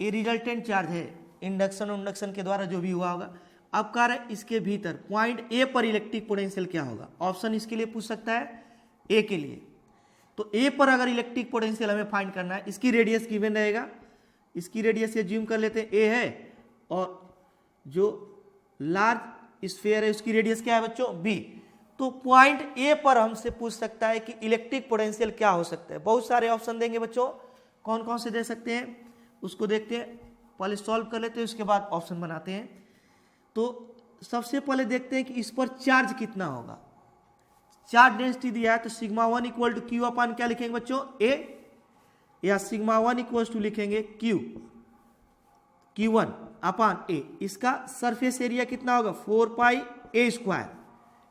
ये रिजल्टेंट चार्ज है, इंडक्शन के द्वारा जो भी हुआ होगा। अब कह रहे हैं इसके भीतर पॉइंट ए पर इलेक्ट्रिक पोटेंशियल क्या होगा। ऑप्शन इसके लिए पूछ सकता है, ए के लिए। तो ए पर अगर इलेक्ट्रिक पोटेंशियल हमें फाइंड करना है, इसकी रेडियस गिवन रहेगा, इसकी रेडियस एज्यूम कर लेते हैं ए है, और जो लार्ज स्फीयर है उसकी रेडियस क्या है बच्चों, बी। तो पॉइंट ए पर हमसे पूछ सकता है कि इलेक्ट्रिक पोटेंशियल क्या हो सकता है। बहुत सारे ऑप्शन देंगे बच्चों, कौन कौन से दे सकते हैं उसको देखते हैं, पहले सॉल्व कर लेते हैं, उसके बाद ऑप्शन बनाते हैं। तो सबसे पहले देखते हैं कि इस पर चार्ज कितना होगा। चार्ज डेंसिटी दिया है तो σ1 इक्वल टू Q/, क्या लिखेंगे बच्चों, ए, या σ1 इक्वल टू लिखेंगे Q1/A। इसका सरफेस एरिया कितना होगा, 4πA²।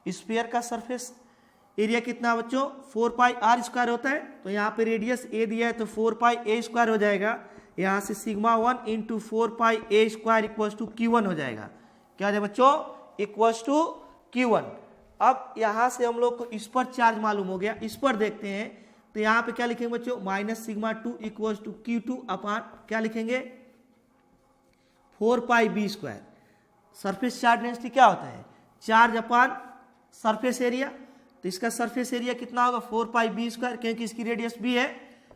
स्फीयर का सरफेस एरिया कितना बच्चों, 4πr² होता है। तो यहाँ पे रेडियस ए दिया है तो 4πA² हो जाएगा। यहाँ से σ1 into 4πA² equal to Q1 हो जाएगा। क्या हो जाएगा बच्चों, इक्वल टू Q1। अब यहाँ से हम लोग को इस पर चार्ज मालूम हो गया, इस पर देखते हैं। तो यहाँ पे क्या लिखेंगे बच्चों, -σ2 इक्वल टू Q2/, क्या लिखेंगे, 4πB²। सरफेस चार्ज डेंसिटी क्या होता है, चार्ज अपॉन सरफेस एरिया। तो इसका सरफेस एरिया कितना होगा, 4πB², क्योंकि इसकी रेडियस b है।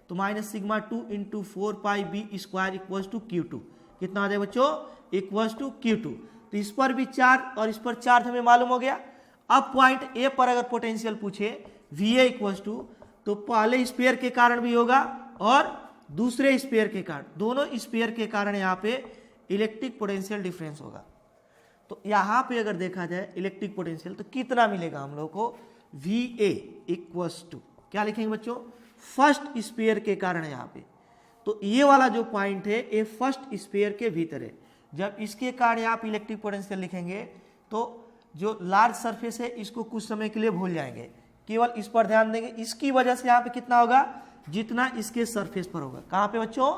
तो तो minus sigma 2 into 4 pi B square equals to Q2। कितना हो जाएगा बच्चों? Equals to Q2। तो इस पर भी चार्ज और इस पर चार्ज हमें मालूम हो गया। अब पॉइंट ए पर अगर पोटेंशियल पूछे VA इक्वल्स टू, तो पहले स्फीयर के कारण भी होगा और दूसरे स्फीयर के कारण, दोनों स्फीयर के कारण यहाँ पे इलेक्ट्रिक पोटेंशियल डिफरेंस होगा। तो यहाँ पे अगर देखा जाए इलेक्ट्रिक पोटेंशियल तो कितना मिलेगा हम लोग को? VA इक्वल्स टू क्या लिखेंगे बच्चों? फर्स्ट स्फीयर के कारण यहाँ पे। तो ये वाला जो पॉइंट है ये फर्स्ट स्फीयर के भीतर है। जब इसके कारण यहाँ पे इलेक्ट्रिक पोटेंशियल लिखेंगे तो जो लार्ज सरफेस है इसको कुछ समय के लिए भूल जाएंगे, केवल इस पर ध्यान देंगे। इसकी वजह से यहाँ पे कितना होगा? जितना इसके सरफेस पर होगा। कहाँ पे बच्चों?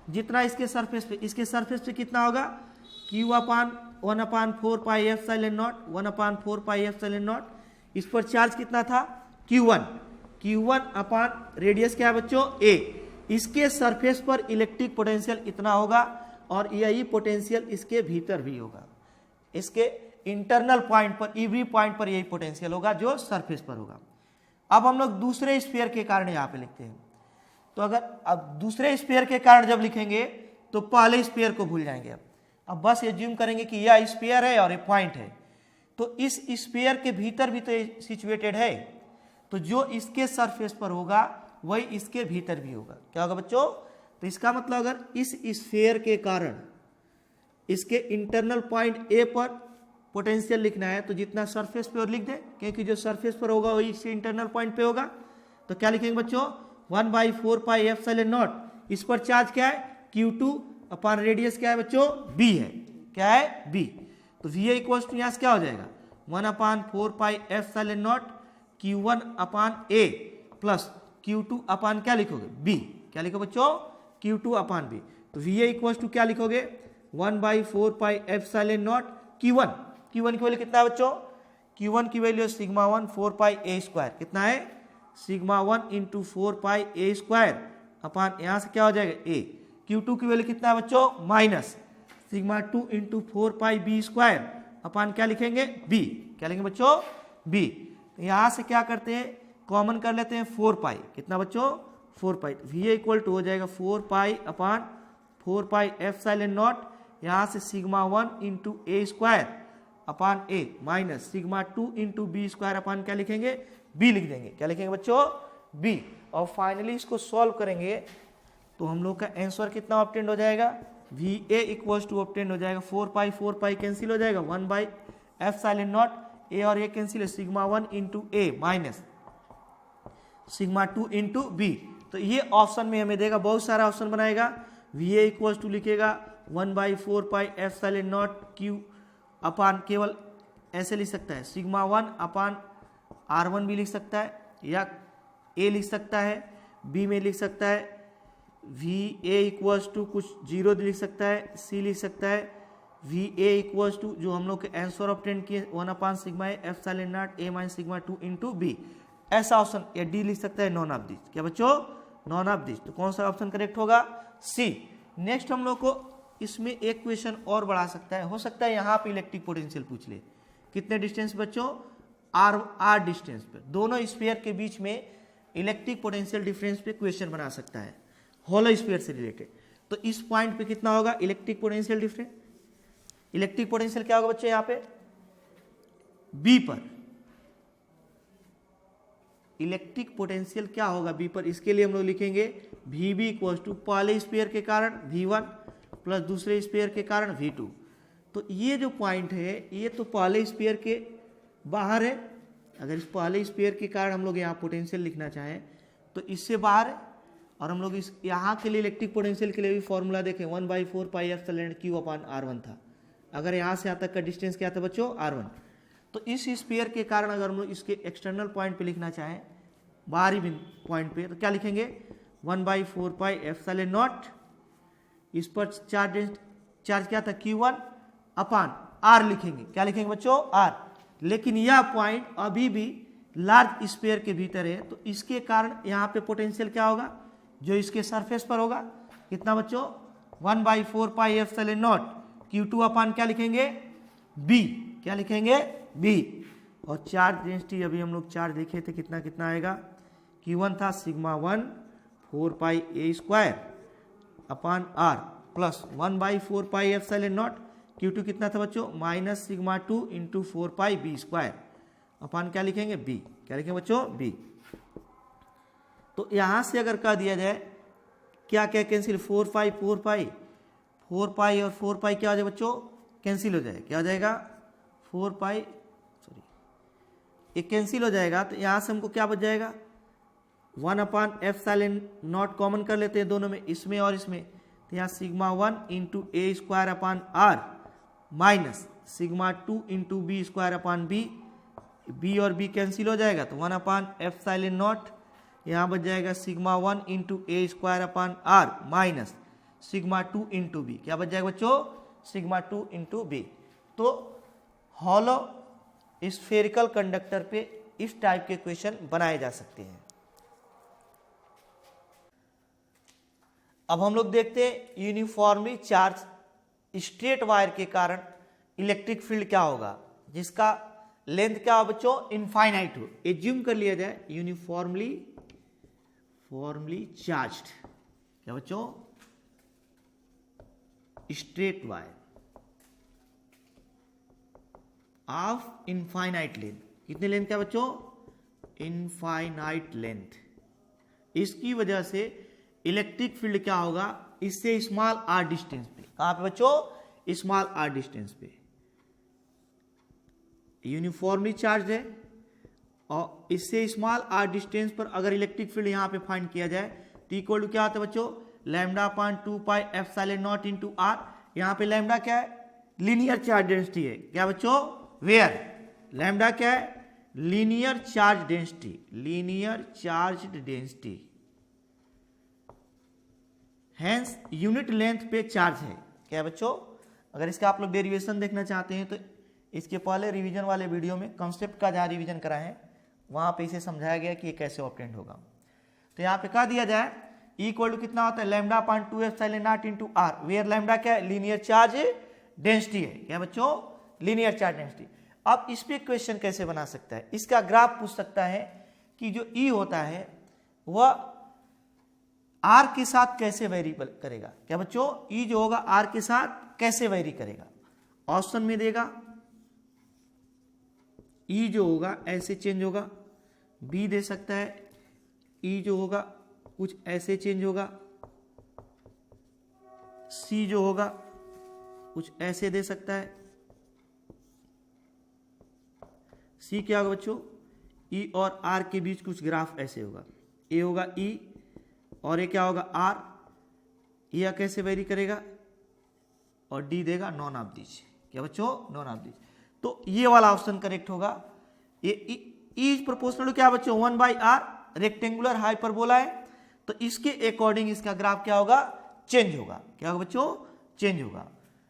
जितना इसके सरफेस पे, इसके सरफेस पे कितना होगा? Q/1/4 pi epsilon not, 1/4 pi epsilon not. इस पर चार्ज कितना था? Q1 अपान रेडियस क्या है बच्चों? A। इसके सरफेस पर इलेक्ट्रिक पोटेंशियल इतना होगा और यही पोटेंशियल इसके भीतर भी होगा। इसके इंटरनल पॉइंट पर, ईवी पॉइंट पर यही पोटेंशियल होगा जो सरफेस पर होगा। अब हम लोग दूसरे स्फीयर के कारण यहाँ पे लिखते हैं। तो अगर अब दूसरे स्फीयर के कारण जब लिखेंगे तो पहले स्फीयर को भूल जाएंगे। अब बस एज्यूम करेंगे कि यह स्फीयर है और ये पॉइंट है, तो इस स्फीयर के भीतर भी तो सिचुएटेड है, तो जो इसके सरफेस पर होगा वही इसके भीतर भी होगा। क्या होगा बच्चों? तो इसका मतलब अगर इस स्फीयर के कारण इसके इंटरनल पॉइंट ए पर पोटेंशियल लिखना है तो जितना सरफेस पे और लिख दे, क्योंकि जो सरफेस पर होगा वही इसके इंटरनल पॉइंट पे होगा। तो क्या लिखेंगे बच्चों? 1/4 पाई एप्सिलॉन नॉट। इस पर चार्ज क्या है? Q2 अपान रेडियस क्या है बच्चों? B है। क्या है? B। तो VA इक्वल्स टू यहाँ से क्या हो जाएगा? 1/4 pi epsilon not Q1 upon A plus Q2 अपान क्या लिखोगे? B। क्या लिखो बच्चों? Q2 अपान B। तो VA इक्वल्स टू क्या लिखोगे? 1/4 पाई एप्सिलॉन नॉट Q1 की वैल्यू कितना है बच्चों? Q1 की value sigma 1 4 pi A square. कितना है? Sigma 1 into 4 pi A square upon यहाँ से क्या हो जाएगा? A। Q2 की वैल्यू कितना है बच्चों? माइनस सिग्मा 2 इंटू 4 पाई B स्क्वायर अपान क्या लिखेंगे? B। क्या लिखेंगे बच्चों? B। तो यहाँ से क्या करते हैं? कॉमन कर लेते हैं 4 पाई। कितना बच्चों? 4 पाई। VA इक्वल टू हो जाएगा 4 पाई अपान 4 पाई एप्सिलॉन नॉट, यहाँ से sigma 1 into A square upon A minus sigma 2 into B square upon क्या लिखेंगे? B लिख देंगे। क्या लिखेंगे बच्चों? B। और फाइनली इसको सॉल्व करेंगे तो हम लोग का आंसर कितना ऑब्टेंड हो जाएगा? VA इक्वल्स टू ऑब्टेंड हो जाएगा 4 पाई कैंसिल हो जाएगा, 1/एप्सिलॉन नॉट, A और A कैंसिल है, sigma 1 into A minus sigma 2 into B। तो ये ऑप्शन में हमें देगा, बहुत सारा ऑप्शन बनाएगा। VA इक्वल्स टू लिखेगा 1/4 पाई एप्सिलॉन नॉट Q अपान, केवल ऐसे लिख सकता है सिग्मा 1 अपान R1 भी लिख सकता है, या A लिख सकता है, B में लिख सकता है VA इक्वल्स टू कुछ 0 लिख सकता है, C लिख सकता है VA इक्वल्स टू जो हम लोग के आंसर ऑब्टेन किए 1 sigma epsilon not A minus sigma 2 into B। ऐसा ऑप्शन, या D लिख सकता है नॉन ऑफ दिस। क्या बच्चों? Non of this. तो कौन सा ऑप्शन करेक्ट होगा? C। नेक्स्ट हम लोग को इसमें एक क्वेश्चन और बढ़ा सकता है, हो सकता है यहाँ पे इलेक्ट्रिक पोटेंशियल पूछ ले। कितने डिस्टेंस बच्चों? R डिस्टेंस पे, दोनों स्फीयर के बीच में इलेक्ट्रिक पोटेंशियल डिफरेंस पे क्वेश्चन बना सकता है, होलो स्फीयर से रिलेटेड। तो इस पॉइंट पे कितना होगा electric potential difference? Electric potential क्या होगा बच्चों? यहाँ पे B पर इलेक्ट्रिक पोटेंशियल क्या होगा B पर? इसके लिए हम लोग लिखेंगे VB इक्वल्स टू पहले स्फीयर के कारण V1 प्लस दूसरे स्फीयर के कारण V2। तो ये जो पॉइंट है ये तो पहले स्फीयर के बाहर है। अगर इस पहले स्फीयर के कारण हम लोग यहाँ पोटेंशियल लिखना चाहें तो इससे बाहर है। और हम लोग इस यहाँ के लिए इलेक्ट्रिक पोटेंशियल के लिए भी फॉर्मूला देखें, 1/4 पाई एप्सिलॉन Q अपान R1 था। अगर यहाँ से यहाँ तक का डिस्टेंस क्या था बच्चों? R1। तो इस स्फीयर के कारण अगर हम लोग इसके एक्सटर्नल पॉइंट पे लिखना चाहें, बाहरी पॉइंट पे, तो क्या लिखेंगे? 1/4 पाई एप्सिलॉन नॉट, इस पर चार्ज क्या था? Q1 अपान R लिखेंगे। क्या लिखेंगे बच्चों? R। लेकिन यह पॉइंट अभी भी लार्ज स्फीयर के भीतर है, तो इसके कारण यहाँ पे पोटेंशियल क्या होगा? जो इसके सरफेस पर होगा। कितना बच्चों? 1/4 पाई एप्सिलॉन नॉट Q2 अपान क्या लिखेंगे? B। क्या लिखेंगे? B। और चार्ज डेंसिटी अभी हम लोग चार्ज देखे थे, कितना कितना आएगा? Q1 था सिग्मा 1 4 पाई A square upon R plus 1/4 pi epsilon naught Q2 कितना था बच्चों minus sigma 2 into 4 pi B square upon क्या लिखेंगे बी, क्या लिखेंगे बच्चों बी। तो यहां से अगर कह दिया जाए क्या क्या कैंसिल 4 पाई और 4 पाई क्या हो जाएगा बच्चों कैंसिल हो जाएगा, क्या हो जाएगा 4 पाई सॉरी ये कैंसिल हो जाएगा। तो यहां से हमको क्या बच जाएगा 1 अपॉन एप्सिलॉन नॉट कॉमन कर लेते हैं दोनों में, इसमें और इसमें, तो यहाँ sigma 1 into A square upon R minus sigma 2 into B square upon B और बी कैंसिल हो जाएगा तो 1 अपॉन एप्सिलॉन नॉट यहाँ बच जाएगा sigma 1 into A square upon R minus sigma 2 into B, क्या बच जाएगा बच्चों सिग्मा 2 इंटू बी। तो हॉलो स्फेरिकल कंडक्टर पे इस टाइप के क्वेश्चन बनाए जा सकते हैं। अब हम लोग देखते हैं यूनिफॉर्मली चार्ज स्ट्रेट वायर के कारण इलेक्ट्रिक फील्ड क्या होगा जिसका लेंथ क्या हो बच्चों इनफाइनाइट हो। एज्यूम कर लिया जाए यूनिफॉर्मली चार्ज्ड क्या बच्चों straight wire of infinite length, कितने लेंथ क्या बच्चों इनफाइनाइट लेंथ। इसकी वजह से इलेक्ट्रिक फील्ड क्या होगा इससे स्मॉल आर डिस्टेंस पे, कहां पे बच्चों स्मॉल आर डिस्टेंस पे यूनिफॉर्मली चार्ज है और इससे स्मॉल आर डिस्टेंस पर अगर इलेक्ट्रिक फील्ड यहां पे फाइंड किया जाए तो इक्वल टू क्या होता है बच्चों lambda upon 2 pi epsilon naught into R. यहां पे लैम्डा क्या है लीनियर चार्ज डेंसिटी है, क्या बच्चों वेयर लैम्डा क्या है linear charge density hence unit length पे चार्ज है, क्या बच्चों। अगर इसका आप लोग डेरिवेशन देखना चाहते हैं तो इसके पहले रिवीजन वाले वीडियो में कंसेप्ट का जहां रिवीजन कराए हैं वहां पे इसे समझाया गया कि ये कैसे ऑब्टेंड होगा। तो यहाँ पे कह दिया जाए इक्वल टू कितना होता है lambda upon 2 epsilon naught into R, where lambda क्या है लीनियर चार्ज डेंसिटी है, क्या बच्चों लीनियर चार्ज डेंसिटी। अब इस पे क्वेश्चन कैसे बना सकता है, इसका ग्राफ पूछ सकता है कि जो ई होता है वह आर के साथ कैसे वेरी करेगा, क्या बच्चों ई जो होगा आर के साथ कैसे वेरी करेगा। ऑप्शन में देगा ई जो होगा ऐसे चेंज होगा, बी दे सकता है ई जो होगा कुछ ऐसे चेंज होगा, सी जो होगा कुछ ऐसे दे सकता है, सी क्या होगा बच्चों ई और आर के बीच कुछ ग्राफ ऐसे होगा, ए होगा ई और ये क्या होगा आर, यह कैसे वेरी करेगा और डी देगा नॉन ऑफ दीज, क्या बच्चों नॉन ऑफ दीज। तो ये वाला ऑप्शन करेक्ट होगा। ये ई इज प्रोपोर्शनल क्या बच्चों 1/r रेक्टेंगुलर हाइपरबोला है तो इसके अकॉर्डिंग इसका ग्राफ क्या होगा चेंज होगा, क्या होगा बच्चों चेंज होगा।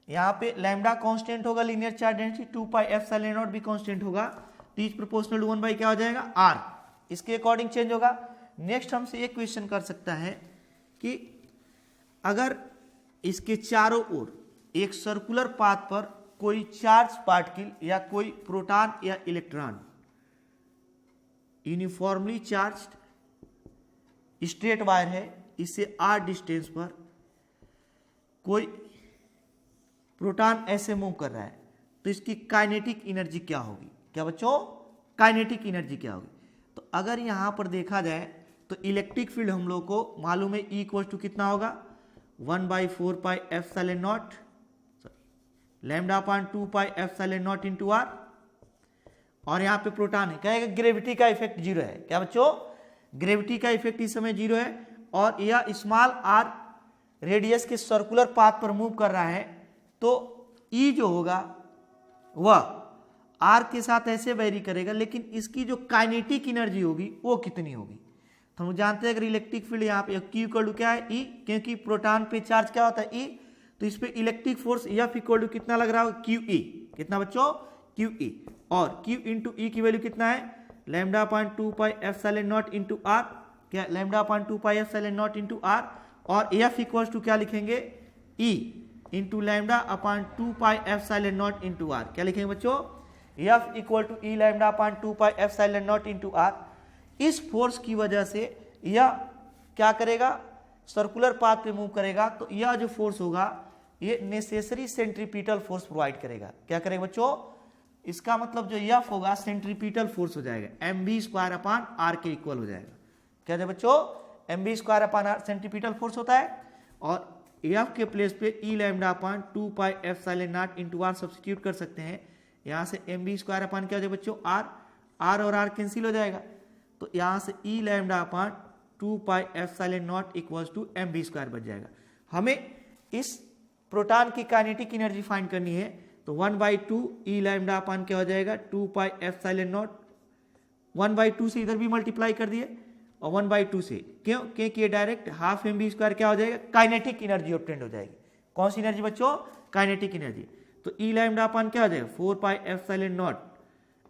यहाँ पे लैम्डा कांस्टेंट होगा linear charge density 2 pi epsilon not भी कांस्टेंट होगा तो इज प्रोपोर्शनल 1 क्या हो जाएगा r, इसके अकॉर्डिंग चेंज होगा। नेक्स्ट हमसे एक क्वेश्चन कर सकता है कि अगर इसके चारों ओर एक सर्कुलर पाथ पर कोई चार्ज पार्टिकल या कोई प्रोटॉन या electron uniformly charged straight wire है, इससे r डिस्टेंस पर कोई प्रोटॉन ऐसे मूव कर रहा है तो इसकी काइनेटिक एनर्जी क्या होगी, क्या बच्चों काइनेटिक एनर्जी क्या होगी। तो अगर यहां पर देखा जाए तो इलेक्ट्रिक फील्ड हम लोग को मालूम है ई इक्वल टू कितना होगा 1/4 pi epsilon naught lambda upon 2 pi epsilon naught into R और यहाँ पे प्रोटॉन है, कहेगा ग्रेविटी का इफेक्ट जीरो है, क्या बच्चों ग्रेविटी का इफेक्ट इस समय जीरो है और यह स्मॉल आर रेडियस के सर्कुलर पाथ पर मूव कर रहा है तो ई जो होगा वह आर के साथ ऐसे वेरी करेगा लेकिन इसकी जो काइनेटिक एनर्जी होगी वो कितनी होगी। तो हम जानते हैं अगर इलेक्ट्रिक फील्ड यहाँ पे क्यू इक्वल टू क्या है ई, क्योंकि प्रोटॉन पे चार्ज क्या होता है ई तो इस पे electric force F equal to कितना लग रहा होगा क्यू ई, कितना बच्चों क्यू ई और क्यू इंटू ई की वैल्यू कितना है lambda upon 2 pi epsilon naught into R, क्या lambda upon 2 pi epsilon naught into R और एफ इक्वल टू क्या लिखेंगे E into lambda upon 2 pi epsilon naught into R, क्या लिखेंगे बच्चों F equal to E lambda upon 2 pi epsilon naught into R. इस force की वजह से यह क्या करेगा, सर्कुलर पाथ पे मूव करेगा, तो यह जो फोर्स होगा ये नेसेसरी सेंट्रीपिटल फोर्स प्रोवाइड करेगा। क्या करेगा बच्चों, इसका मतलब जो F होगा सेंट्रीपिटल फोर्स हो जाएगा, mv²/r के इक्वल हो जाएगा। क्या है बच्चों, mv²/r सेंट्रीपिटल फोर्स होता है, और F के प्लेस पे E λ/2πε0 इंटू आर सब्सिट्यूट कर सकते हैं। यहाँ से mv² क्या हो जाएगा बच्चों, r और r कैंसिल हो जाएगा, तो यहाँ से E λ/2πε0 इक्वल्स टू mv² बच जाएगा। हमें इस प्रोटॉन की काइनेटिक एनर्जी फाइंड करनी है, तो 1/2 E λ क्या हो जाएगा 2πε0, 1/2 से इधर भी मल्टीप्लाई कर दिए और 1/2 से, क्यों, क्योंकि ये डायरेक्ट हाफ mv² क्या हो जाएगा, काइनेटिक एनर्जी ऑब्टेंड हो जाएगी। कौन सी एनर्जी बच्चों, काइनेटिक एनर्जी। तो E λ क्या हो जाएगा 4πε0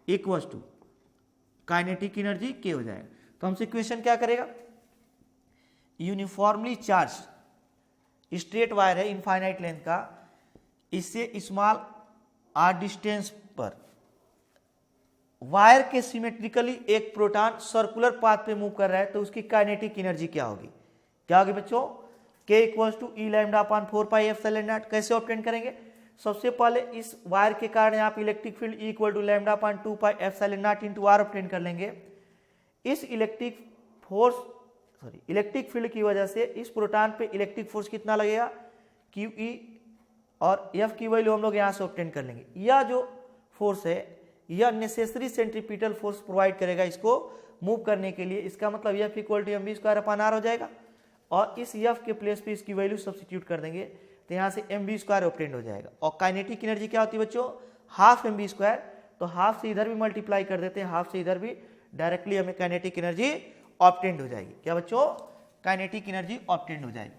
इक्वल्स टू काइनेटिक एनर्जी के हो जाएगा। तो हमसे क्वेश्चन क्या करेगा, यूनिफॉर्मली चार्ज स्ट्रेट वायर है इनफाइनाइट लेंथ का, इससे स्मॉल r डिस्टेंस पर वायर के सिमेट्रिकली एक प्रोटॉन सर्कुलर पाथ पे मूव कर रहा है, तो उसकी काइनेटिक एनर्जी क्या होगी, क्या होगी बच्चों, k इक्वल्स टू E λ/4πε0। कैसे ऑब्टेन करेंगे, सबसे पहले इस वायर के कारण यहाँ पे electric field E equal to λ/2πε0 into R obtain कर लेंगे। इस इलेक्ट्रिक फील्ड की वजह से इस प्रोटॉन पे इलेक्ट्रिक फोर्स कितना लगेगा, QE, और F की वैल्यू हम लोग यहाँ से ऑब्टेन कर लेंगे। यह जो फोर्स है यह नेसेसरी सेंट्रीपिटल फोर्स प्रोवाइड करेगा इसको मूव करने के लिए। इसका मतलब F इक्वल टू mv²/r हो जाएगा, और इस F के प्लेस पे इसकी वैल्यू सब्सिट्यूट कर देंगे, तो यहाँ से mv² ऑब्टेन हो जाएगा। और काइनेटिक एनर्जी क्या होती है बच्चों, हाफ mv², तो हाफ से इधर भी मल्टीप्लाई कर देते हैं, हाफ से इधर भी, डायरेक्टली हमें काइनेटिक एनर्जी ऑब्टेंड हो जाएगी। क्या बच्चों, काइनेटिक एनर्जी ऑब्टेंड हो जाएगी।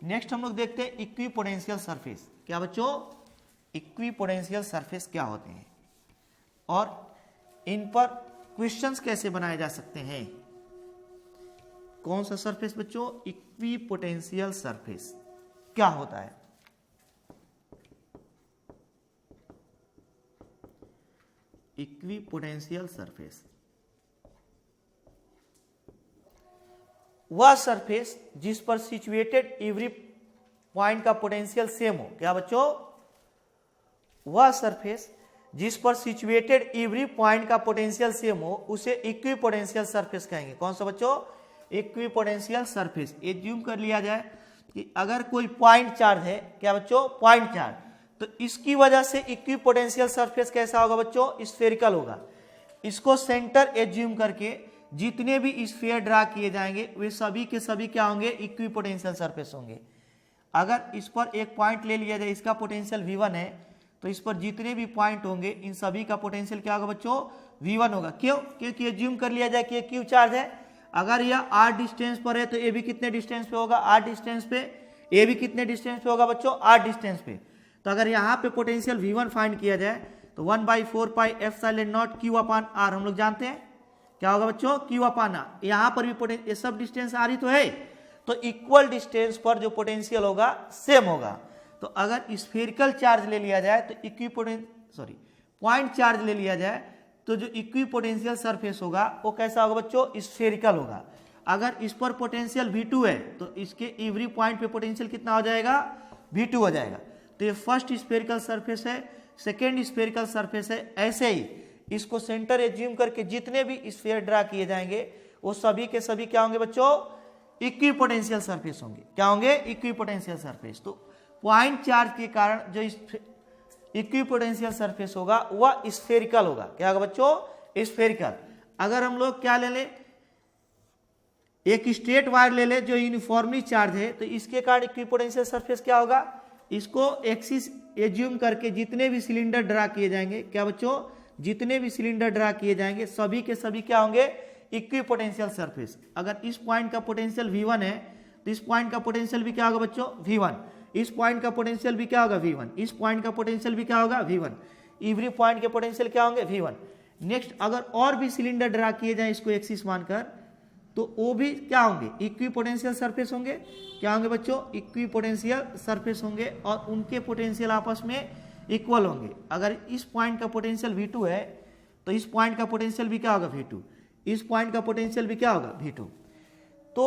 नेक्स्ट हम लोग देखते हैं इक्विपोटेंशियल सरफेस। क्या बच्चों, इक्विपोटेंशियल सरफेस क्या होते हैं और इन पर क्वेश्चंस कैसे बनाए जा सकते हैं। कौन सा सरफेस बच्चों, इक्विपोटेंशियल सरफेस क्या होता है। इक्विपोटेंशियल सरफेस वह सरफेस जिस पर सिचुएटेड एवरी पॉइंट का पोटेंशियल सेम हो। क्या बच्चों, वह सरफेस जिस पर सिचुएटेड एवरी पॉइंट का पोटेंशियल सेम हो उसे इक्विपोटेंशियल सरफेस कहेंगे। कौन सा बच्चों, इक्विपोटेंशियल सरफेस। एज्यूम कर लिया जाए कि अगर कोई पॉइंट चार्ज है, क्या बच्चों, पॉइंट चार्ज, तो इसकी वजह से इक्विपोटेंशियल सरफेस कैसा होगा बच्चों, स्फेरिकल होगा। इसको सेंटर एज्यूम करके जितने भी स्फीयर ड्रा किए जाएंगे वे सभी के सभी क्या होंगे, इक्विपोटेंशियल सरफेस होंगे। अगर इस पर एक पॉइंट ले लिया जाए, इसका पोटेंशियल V1 है, तो इस पर जितने भी पॉइंट होंगे इन सभी का पोटेंशियल क्या होगा बच्चों, V1 होगा। क्यों, क्योंकि एज्यूम कर लिया जाए कि ये क्यू चार्ज है। अगर यह r डिस्टेंस पर है तो ये भी कितने डिस्टेंस पे होगा, r डिस्टेंस पे, ये भी कितने डिस्टेंस पे होगा बच्चों, r डिस्टेंस पे। तो अगर यहाँ पे पोटेंशियल V1 फाइंड किया जाए तो 1/4πε0 Q/r हम लोग जानते हैं क्या होगा बच्चों, Q/r। यहाँ पर भी पोटेंशियल, सब डिस्टेंस r ही तो है, तो इक्वल डिस्टेंस पर जो पोटेंशियल होगा सेम होगा। तो अगर स्फेरिकल चार्ज ले लिया जाए तो पॉइंट चार्ज ले लिया जाए तो जो इक्विपोटेंशियल सरफेस होगा वो कैसा होगा बच्चों, स्फेरिकल होगा। अगर इस पर पोटेंशियल V2 है तो इसके एवरी पॉइंट पे पोटेंशियल कितना हो जाएगा, V2 हो जाएगा। तो ये फर्स्ट स्फेरिकल सरफेस है, सेकेंड स्फेरिकल सरफेस है। ऐसे ही इसको सेंटर एज्यूम करके जितने भी स्फीयर ड्रा किए जाएंगे वो सभी के सभी क्या होंगे बच्चों, इक्विपोटेंशियल सरफेस होंगे। क्या होंगे, इक्विपोटेंशियल सरफेस। तो पॉइंट चार्ज के कारण जो इक्विपोटेंशियल सरफेस होगा वह स्फेरिकल होगा। क्या होगा बच्चों, स्फेरिकल। अगर हम लोग क्या ले लें, एक स्ट्रेट वायर ले ले जो यूनिफॉर्मली चार्ज है, तो इसके कारण इक्विपोटेंशियल सरफेस क्या होगा, इसको एक्सिस एज्यूम करके जितने भी सिलेंडर ड्रा किए जाएंगे, क्या बच्चों, जितने भी सिलेंडर ड्रा किए जाएंगे सभी के सभी क्या होंगे, इक्विपोटेंशियल सरफेस। अगर इस पॉइंट का पोटेंशियल V1 है तो इस पॉइंट का पोटेंशियल भी क्या होगा बच्चों, V1। इस पॉइंट का पोटेंशियल भी क्या होगा, V1। इस पॉइंट का पोटेंशियल भी क्या होगा, V1। एवरी पॉइंट के पोटेंशियल क्या होंगे, V1। नेक्स्ट अगर और भी सिलेंडर ड्रा किए जाए इसको एक्सिस मानकर, तो वो भी क्या होंगे, इक्विपोटेंशियल सरफेस होंगे। क्या होंगे बच्चों, इक्विपोटेंशियल सरफेस होंगे और उनके पोटेंशियल आपस में इक्वल होंगे। अगर इस पॉइंट का पोटेंशियल V2 है तो इस पॉइंट का पोटेंशियल भी क्या होगा, V2। इस पॉइंट का पोटेंशियल भी क्या होगा, V2। तो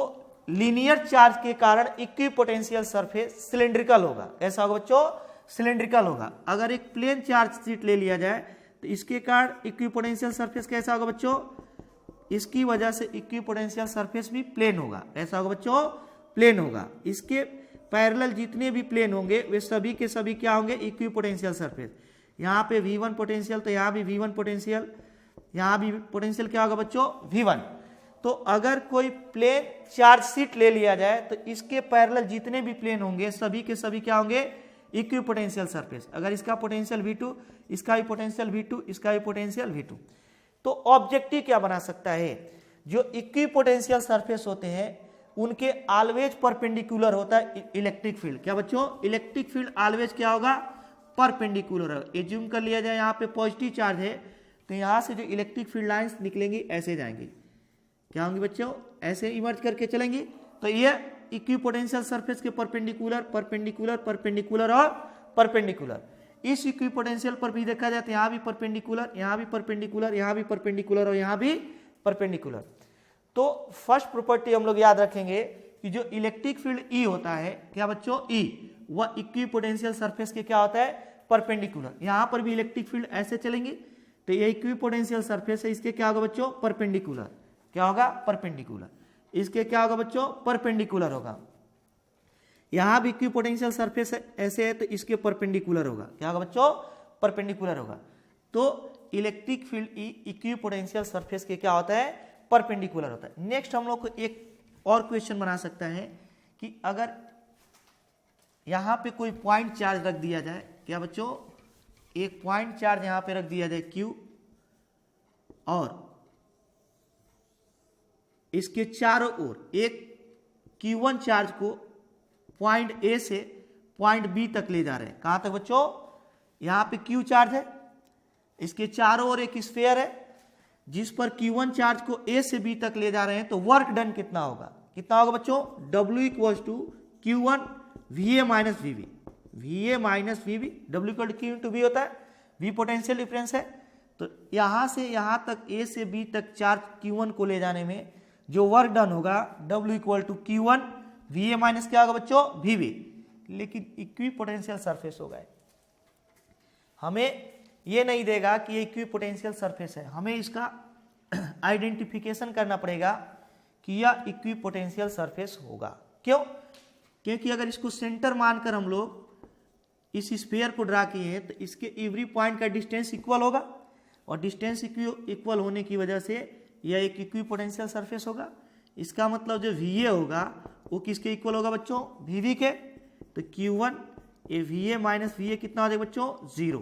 लीनियर चार्ज के कारण इक्विपोटेंशियल सरफेस सिलिंड्रिकल होगा। कैसा होगा बच्चों? सिलिंड्रिकल होगा। अगर एक प्लेन चार्ज शीट ले लिया जाए तो इसके कारण इक्विपोटेंशियल सरफेस कैसा होगा बच्चों? इसकी वजह से इक्विपोटेंशियल सरफेस भी प्लेन होगा। ऐसा होगा बच्चों? प्लेन होगा। इसके पैरेलल जितने भी प्लेन होंगे वे सभी के सभी क्या होंगे? Equipotential surface. यहाँ पे V1 पोटेंशियल तो यहाँ भी V1 पोटेंशियल, यहाँ भी पोटेंशियल क्या होगा बच्चों? V1। तो अगर कोई प्लेन चार्ज शीट ले लिया जाए तो इसके पैरेलल जितने भी प्लेन होंगे सभी के सभी क्या होंगे? Equipotential surface. अगर इसका पोटेंशियल V2, इसका भी पोटेंशियल V2, इसका भी पोटेंशियल V2, तो ऑब्जेक्टिव क्या बना सकता है? जो इक्विपोटेंशियल सरफेस होते हैं उनके ऑलवेज परपेंडिकुलर होता है इलेक्ट्रिक फील्ड। क्या बच्चों? इलेक्ट्रिक फील्ड ऑलवेज क्या होगा? परपेंडिकुलर होगा। एज्यूम कर लिया जाए यहाँ पे पॉजिटिव चार्ज है तो यहाँ से जो इलेक्ट्रिक फील्ड लाइंस निकलेंगी ऐसे जाएंगी, क्या होंगी बच्चों? ऐसे इमर्ज करके चलेंगी। तो ये इक्विपोटेंशियल सरफेस के परपेंडिकुलर, परपेंडिकुलर, परपेंडिकुलर और परपेंडिकुलर। इस इक्विपोटेंशियल पर भी देखा जाए तो यहाँ भी परपेंडिकुलर, यहाँ भी परपेंडिकुलर, यहाँ भी परपेंडिकुलर और यहाँ भी परपेंडिकुलर। तो फर्स्ट प्रॉपर्टी हम लोग याद रखेंगे कि जो इलेक्ट्रिक फील्ड E होता है, क्या बच्चों? E, वह इक्विपोटेंशियल सरफेस के क्या होता है? परपेंडिकुलर। यहाँ पर भी इलेक्ट्रिक फील्ड ऐसे चलेंगे तो ये इक्विपोटेंशियल सरफेस है, इसके क्या होगा बच्चों? परपेंडिकुलर। क्या होगा? परपेंडिकुलर। इसके क्या होगा बच्चों? परपेंडिकुलर होगा। यहाँ भी इक्विपोटेंशियल सरफेस ऐसे है तो इसके परपेंडिकुलर होगा। क्या होगा बच्चों? परपेंडिकुलर होगा। तो electric field E equipotential surface के क्या होता है? परपेंडिकुलर होता है। नेक्स्ट हम लोग को एक और क्वेश्चन बना सकता है कि अगर यहाँ पे कोई पॉइंट चार्ज रख दिया जाए, क्या बच्चों? एक पॉइंट चार्ज यहाँ पे रख दिया जाए Q, और इसके चारों ओर एक Q1 चार्ज को पॉइंट A से पॉइंट B तक ले जा रहे हैं। कहां तक बच्चों? यहाँ पे Q चार्ज है, इसके चारों ओर एक स्फीयर है जिस पर Q1 चार्ज को A से B तक ले जा रहे हैं। तो वर्क डन कितना होगा? कितना होगा बच्चों? W equals to Q1 VA minus VB, VA minus VB, W equal to Q into V होता है, V पोटेंशियल डिफरेंस है। तो यहां से यहां तक A से B तक चार्ज Q1 को ले जाने में जो वर्क डन होगा W equal to Q1 VA minus क्या होगा बच्चों? VB। लेकिन इक्विपोटेंशियल सरफेस होगा, हमें ये नहीं देगा कि ये इक्विपोटेंशियल सरफेस है, हमें इसका आइडेंटिफिकेशन करना पड़ेगा कि यह इक्विपोटेंशियल सरफेस होगा। क्यों? क्योंकि अगर इसको सेंटर मानकर हम लोग इस स्फीयर को ड्रा किए हैं तो इसके एवरी पॉइंट का डिस्टेंस इक्वल होगा, और डिस्टेंस इक्वल होने की वजह से यह एक इक्विपोटेंशियल सरफेस होगा। इसका मतलब जो VA होगा वो किसके इक्वल होगा बच्चों? VB के। तो Q1 ये VA माइनस VA कितना हो जाएगा बच्चों? 0।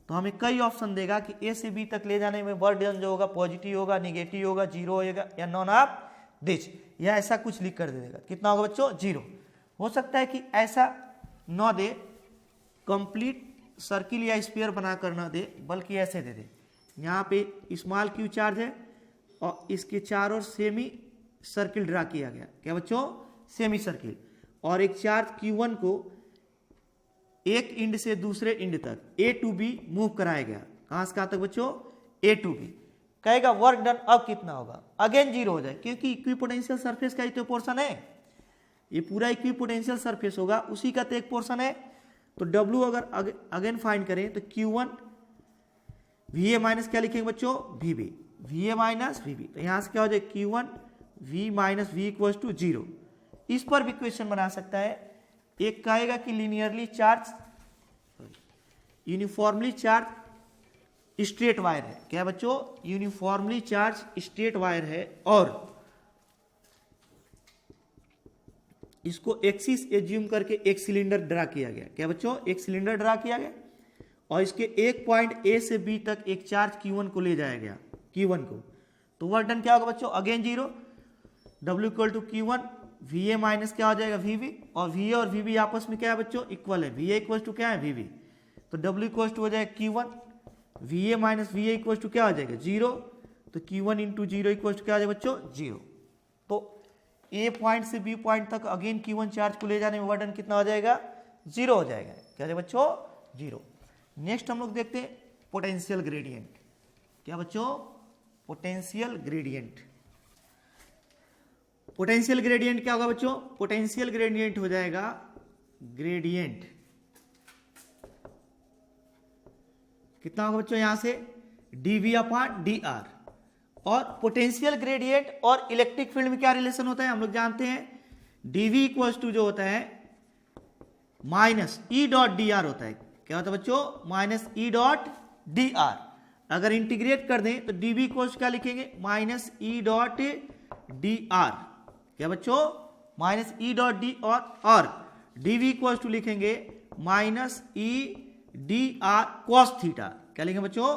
तो हमें कई ऑप्शन देगा कि A से B तक ले जाने में वर्क डन जो होगा पॉजिटिव होगा, निगेटिव होगा, 0 होगा, या नॉन ऑफ दिस, या ऐसा कुछ लिख कर दे देगा। कितना होगा बच्चों? 0। हो सकता है कि ऐसा न दे, कंप्लीट सर्किल या स्फीयर बना कर न दे, बल्कि ऐसे दे दे। यहाँ पे स्मॉल Q चार्ज है और इसके चारों सेमी सर्किल ड्रा किया गया। क्या बच्चों? Semi circle. और एक चार्ज Q1 को एक इंड से दूसरे इंड तक A to B मूव कराया गया। कहां से कहां तक बच्चों? A to B। कहेगा वर्क डन अब कितना होगा? अगेन 0 हो जाए, क्योंकि इक्विपोटेंशियल सरफेस का ही तो पोर्शन है, ये पूरा इक्विपोटेंशियल सरफेस होगा, उसी का तो एक पोर्शन है। तो W अगर अगेन फाइंड करें तो Q1 VA माइनस क्या लिखेंगे बच्चों? VB, VA minus VB। तो यहां से क्या हो जाए? Q1 V minus V equal to 0। इस पर भी क्वेश्चन बना सकता है। एक कहेगा कि linearly charge, uniformly charge straight wire है। क्या बच्चों? यूनिफॉर्मली चार्ज स्ट्रेट वायर है, और इसको एक्सिस एज्यूम करके एक सिलेंडर ड्रा किया गया। क्या बच्चों? एक सिलेंडर ड्रा किया गया, और इसके एक पॉइंट A से B तक एक चार्ज Q1 को ले जाया गया, Q1 को। तो वर्क डन क्या होगा बच्चों? Again 0। W equal to Q1 VA minus क्या हो जाएगा? VB, और VA और VB आपस में क्या है बच्चों? इक्वल है। VA इक्वल टू क्या है? VB। तो W इक्वल टू हो जाएगा Q1 VA minus VA equal to क्या हो जाएगा? 0। तो Q1 इंटू 0 इक्वल टू क्या हो जाएगा बच्चों? 0। तो A पॉइंट से B पॉइंट तक अगेन Q1 चार्ज को ले जाने में वर्क डन कितना हो जाएगा? 0 हो जाएगा। क्या है बच्चों? 0। नेक्स्ट हम लोग देखते हैं पोटेंशियल ग्रेडियंट। क्या बच्चों? Potential gradient. पोटेंशियल ग्रेडियंट क्या होगा बच्चों, पोटेंशियल ग्रेडियंट हो जाएगा ग्रेडियंट कितना होगा बच्चों यहां से dv अपॉन dr। और पोटेंशियल ग्रेडियंट और इलेक्ट्रिक फील्ड में क्या रिलेशन होता है हम लोग जानते हैं, dv इक्वल्स टू जो होता है minus E dot D R होता है। क्या होता है बच्चों, minus E dot D R. अगर इंटीग्रेट कर दें तो dv इक्वल्स क्या लिखेंगे, minus E dot D R. क्या बच्चों, माइनस ई डॉट डी और dv इक्वल्स टू लिखेंगे माइनस ई डी आर कॉस थीटा। क्या लिखेंगे बच्चों,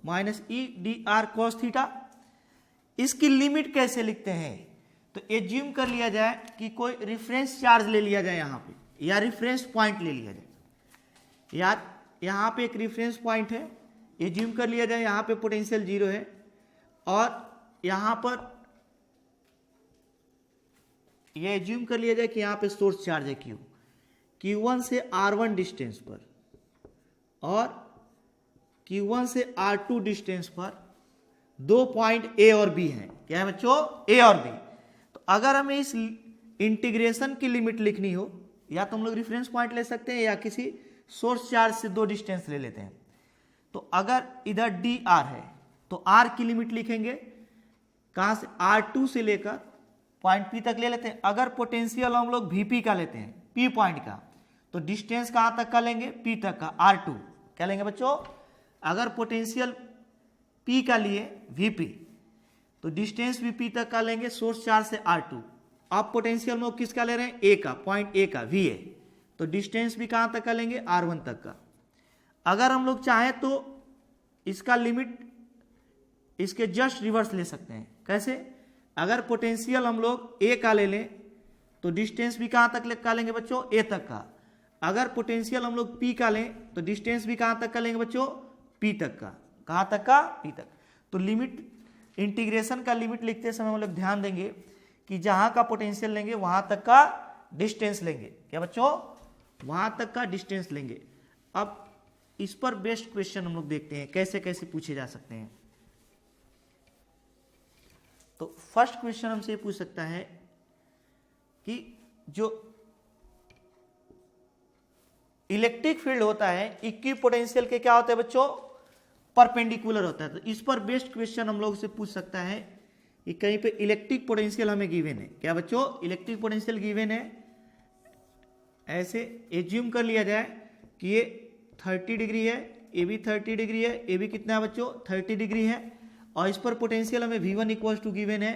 माइनस ई डी आर कॉस थीटा। इसकी लिमिट कैसे लिखते हैं, तो एज्यूम कर लिया जाए कि कोई रेफरेंस चार्ज ले लिया जाए यहां पे, या रेफरेंस पॉइंट ले लिया जाए। यार यहां पे एक रेफरेंस पॉइंट है, एज्यूम कर लिया जाए यहां पे पोटेंशियल 0 है, और यहां पर यह एज्यूम कर लिया जाए कि यहां पे सोर्स चार्ज है Q1 से R1 डिस्टेंस पर और Q1 से R2 डिस्टेंस पर 2 पॉइंट A और B हैं। क्या है बच्चों, A और B। तो अगर हमें इस इंटीग्रेशन की लिमिट लिखनी हो, या तो हम लोग रेफरेंस पॉइंट ले सकते हैं या किसी सोर्स चार्ज से 2 डिस्टेंस ले लेते हैं। तो अगर इधर dr है तो r की लिमिट लिखेंगे कहां से, R2 से लेकर पॉइंट P तक ले लेते हैं। अगर पोटेंशियल हम लोग Vp का लेते हैं, P पॉइंट का, तो डिस्टेंस कहां तक का लेंगे, P तक का, R2। क्या लेंगे बच्चों, अगर पोटेंशियल P का लिए Vp तो डिस्टेंस Vp तक का लेंगे सोर्स चार्ज से R2। अब पोटेंशियल में किसका ले रहे हैं, A का, पॉइंट A का, Va। तो डिस्टेंस भी कहां तक का लेंगे, R1 तक का। अगर हम लोग चाहें तो इसका लिमिट इसके जस्ट रिवर्स ले सकते हैं। कैसे, अगर पोटेंशियल हम लोग A का ले लें तो डिस्टेंस भी कहां तक का लेंगे बच्चों, A तक का। अगर पोटेंशियल हम लोग P का लें तो डिस्टेंस भी कहां तक का लेंगे बच्चों, P तक का। कहां तक का, P तक। तो लिमिट, इंटीग्रेशन का लिमिट लिखते समय हम लोग ध्यान देंगे कि जहां का पोटेंशियल लेंगे वहां तक का डिस्टेंस लेंगे। क्या बच्चों, वहां तक का डिस्टेंस लेंगे। अब इस पर बेस्ट क्वेश्चन हम लोग देखते हैं कैसे कैसे पूछे जा सकते हैं। तो फर्स्ट क्वेश्चन हमसे पूछ सकता है कि जो इलेक्ट्रिक फील्ड होता है इक्विपोटेंशियल के क्या होता है बच्चों, परपेंडिकुलर होता है। तो इस पर बेस्ट क्वेश्चन हम लोग से पूछ सकता है कि कहीं पे इलेक्ट्रिक पोटेंशियल हमें गिवन है। क्या बच्चों, इलेक्ट्रिक पोटेंशियल गिवन है, ऐसे एज्यूम कर लिया जाए कि ये 30 डिग्री है, ये भी 30 डिग्री है, ये भी कितना है बच्चों, 30 डिग्री है। और इस पर पोटेंशियल हमें V1 इक्वल्स टू गिवन है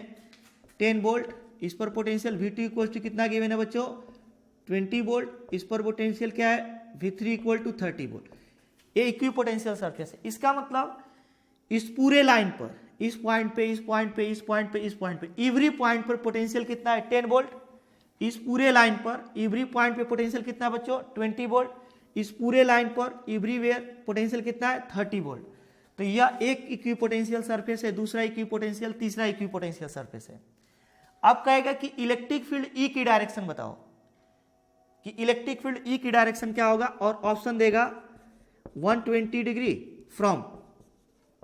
10 वोल्ट। इस पर पोटेंशियल V2 इक्वल्स टू कितना गिवन है बच्चों, 20 वोल्ट। इस पर पोटेंशियल क्या है, V3 इक्वल टू 30 वोल्ट। ये इक्विपोटेंशियल सरफेस है। इसका मतलब इस पूरे लाइन पर, इस पॉइंट पे, इस पॉइंट पे, इस पॉइंट पे, इस पॉइंट पे, एवरी पॉइंट पर पोटेंशियल कितना है, 10 वोल्ट। इस पूरे लाइन पर एवरी पॉइंट पे पोटेंशियल कितना है बच्चों, 20 वोल्ट। इस पूरे लाइन पर एवरीवेयर पोटेंशियल कितना है, 30 वोल्ट। तो यह एक इक्विपोटेंशियल सरफेस है, दूसरा इक्विपोटेंशियल, तीसरा इक्विपोटेंशियल सरफेस है। अब कहेगा कि इलेक्ट्रिक फील्ड ई की डायरेक्शन बताओ, कि इलेक्ट्रिक फील्ड ई की डायरेक्शन क्या होगा, और ऑप्शन देगा 120 degree from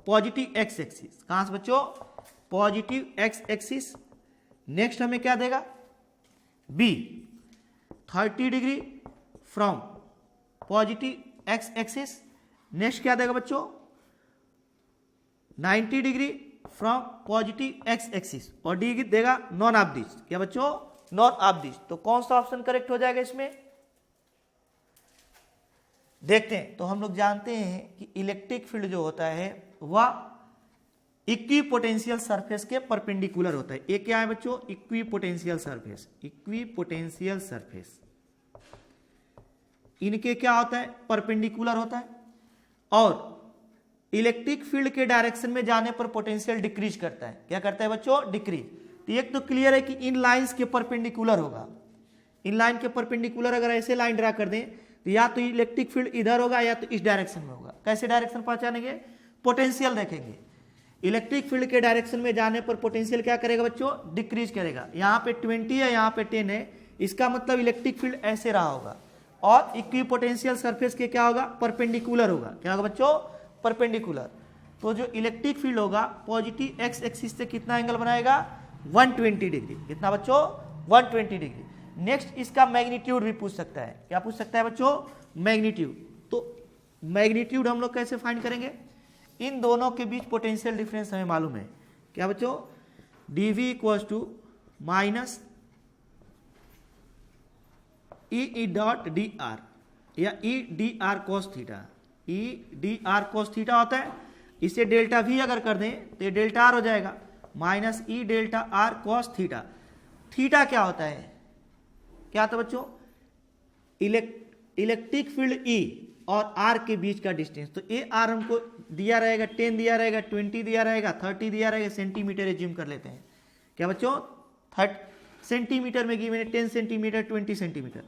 positive x axis. कहां से बच्चों, पॉजिटिव एक्स एक्सिस। नेक्स्ट हमें क्या देगा, B 30 degree from positive x axis. Next क्या देगा बच्चों, 90 degree from positive x axis. और डी देगा नॉन ऑफ दिस। क्या बच्चों, नॉन ऑफ दिस। तो कौन सा ऑप्शन करेक्ट हो जाएगा इसमें, देखते हैं। तो हम लोग जानते हैं कि इलेक्ट्रिक फील्ड जो होता है वह इक्विपोटेंशियल सरफेस के परपेंडिकुलर होता है। ये क्या है बच्चों, इक्विपोटेंशियल सरफेस। इक्विपोटेंशियल सरफेस इनके क्या होता है, परपेंडिकुलर होता है। और इलेक्ट्रिक फील्ड के डायरेक्शन में जाने पर पोटेंशियल डिक्रीज करता है। क्या करता है बच्चों, डिक्रीज। तो एक तो क्लियर है कि इन लाइंस के परपेंडिकुलर होगा। इन लाइन के परपेंडिकुलर अगर ऐसे लाइन ड्रा कर दें तो या तो इलेक्ट्रिक फील्ड इधर होगा या तो इस डायरेक्शन में होगा। कैसे डायरेक्शन पहचानेंगे, पोटेंशियल देखेंगे। इलेक्ट्रिक फील्ड के डायरेक्शन में जाने पर पोटेंशियल क्या करेगा बच्चों, डिक्रीज करेगा। यहाँ पे 20 है, यहाँ पे 10 है, इसका मतलब इलेक्ट्रिक फील्ड ऐसे रहा होगा। और इक्विपोटेंशियल सरफेस के क्या होगा, परपेंडिकुलर होगा। क्या होगा बच्चों, परपेंडिकुलर। तो जो इलेक्ट्रिक फील्ड होगा पॉजिटिव एक्स एक्सिस से कितना एंगल बनाएगा, 120 डिग्री। कितना बच्चों? 120 डिग्री। नेक्स्ट इसका मैग्नीट्यूड भी पूछ सकता है। क्या पूछ सकता है बच्चों? मैग्नीट्यूड। तो मैग्नीट्यूड हम लोग कैसे फाइंड करेंगे? इन दोनों के बीच पोटेंशियल डिफरेंस हमें मालूम है। क्या बच्चों? dv equals to minus E dot D R या E D R cos theta. E D R cos theta होता है, इसे डेल्टा वी अगर कर दें तो ये डेल्टा आर हो जाएगा, माइनस ई delta R cos theta. Theta क्या होता है? क्या होता है बच्चों? इलेक्ट्रिक फील्ड ई और आर के बीच का डिस्टेंस। तो ए आर हमको दिया रहेगा 10 दिया रहेगा, 20 दिया रहेगा, 30 दिया रहेगा, सेंटीमीटर एज्यूम कर लेते हैं। क्या बच्चों? 30 सेंटीमीटर में गिवन है 10 सेंटीमीटर, 20 सेंटीमीटर।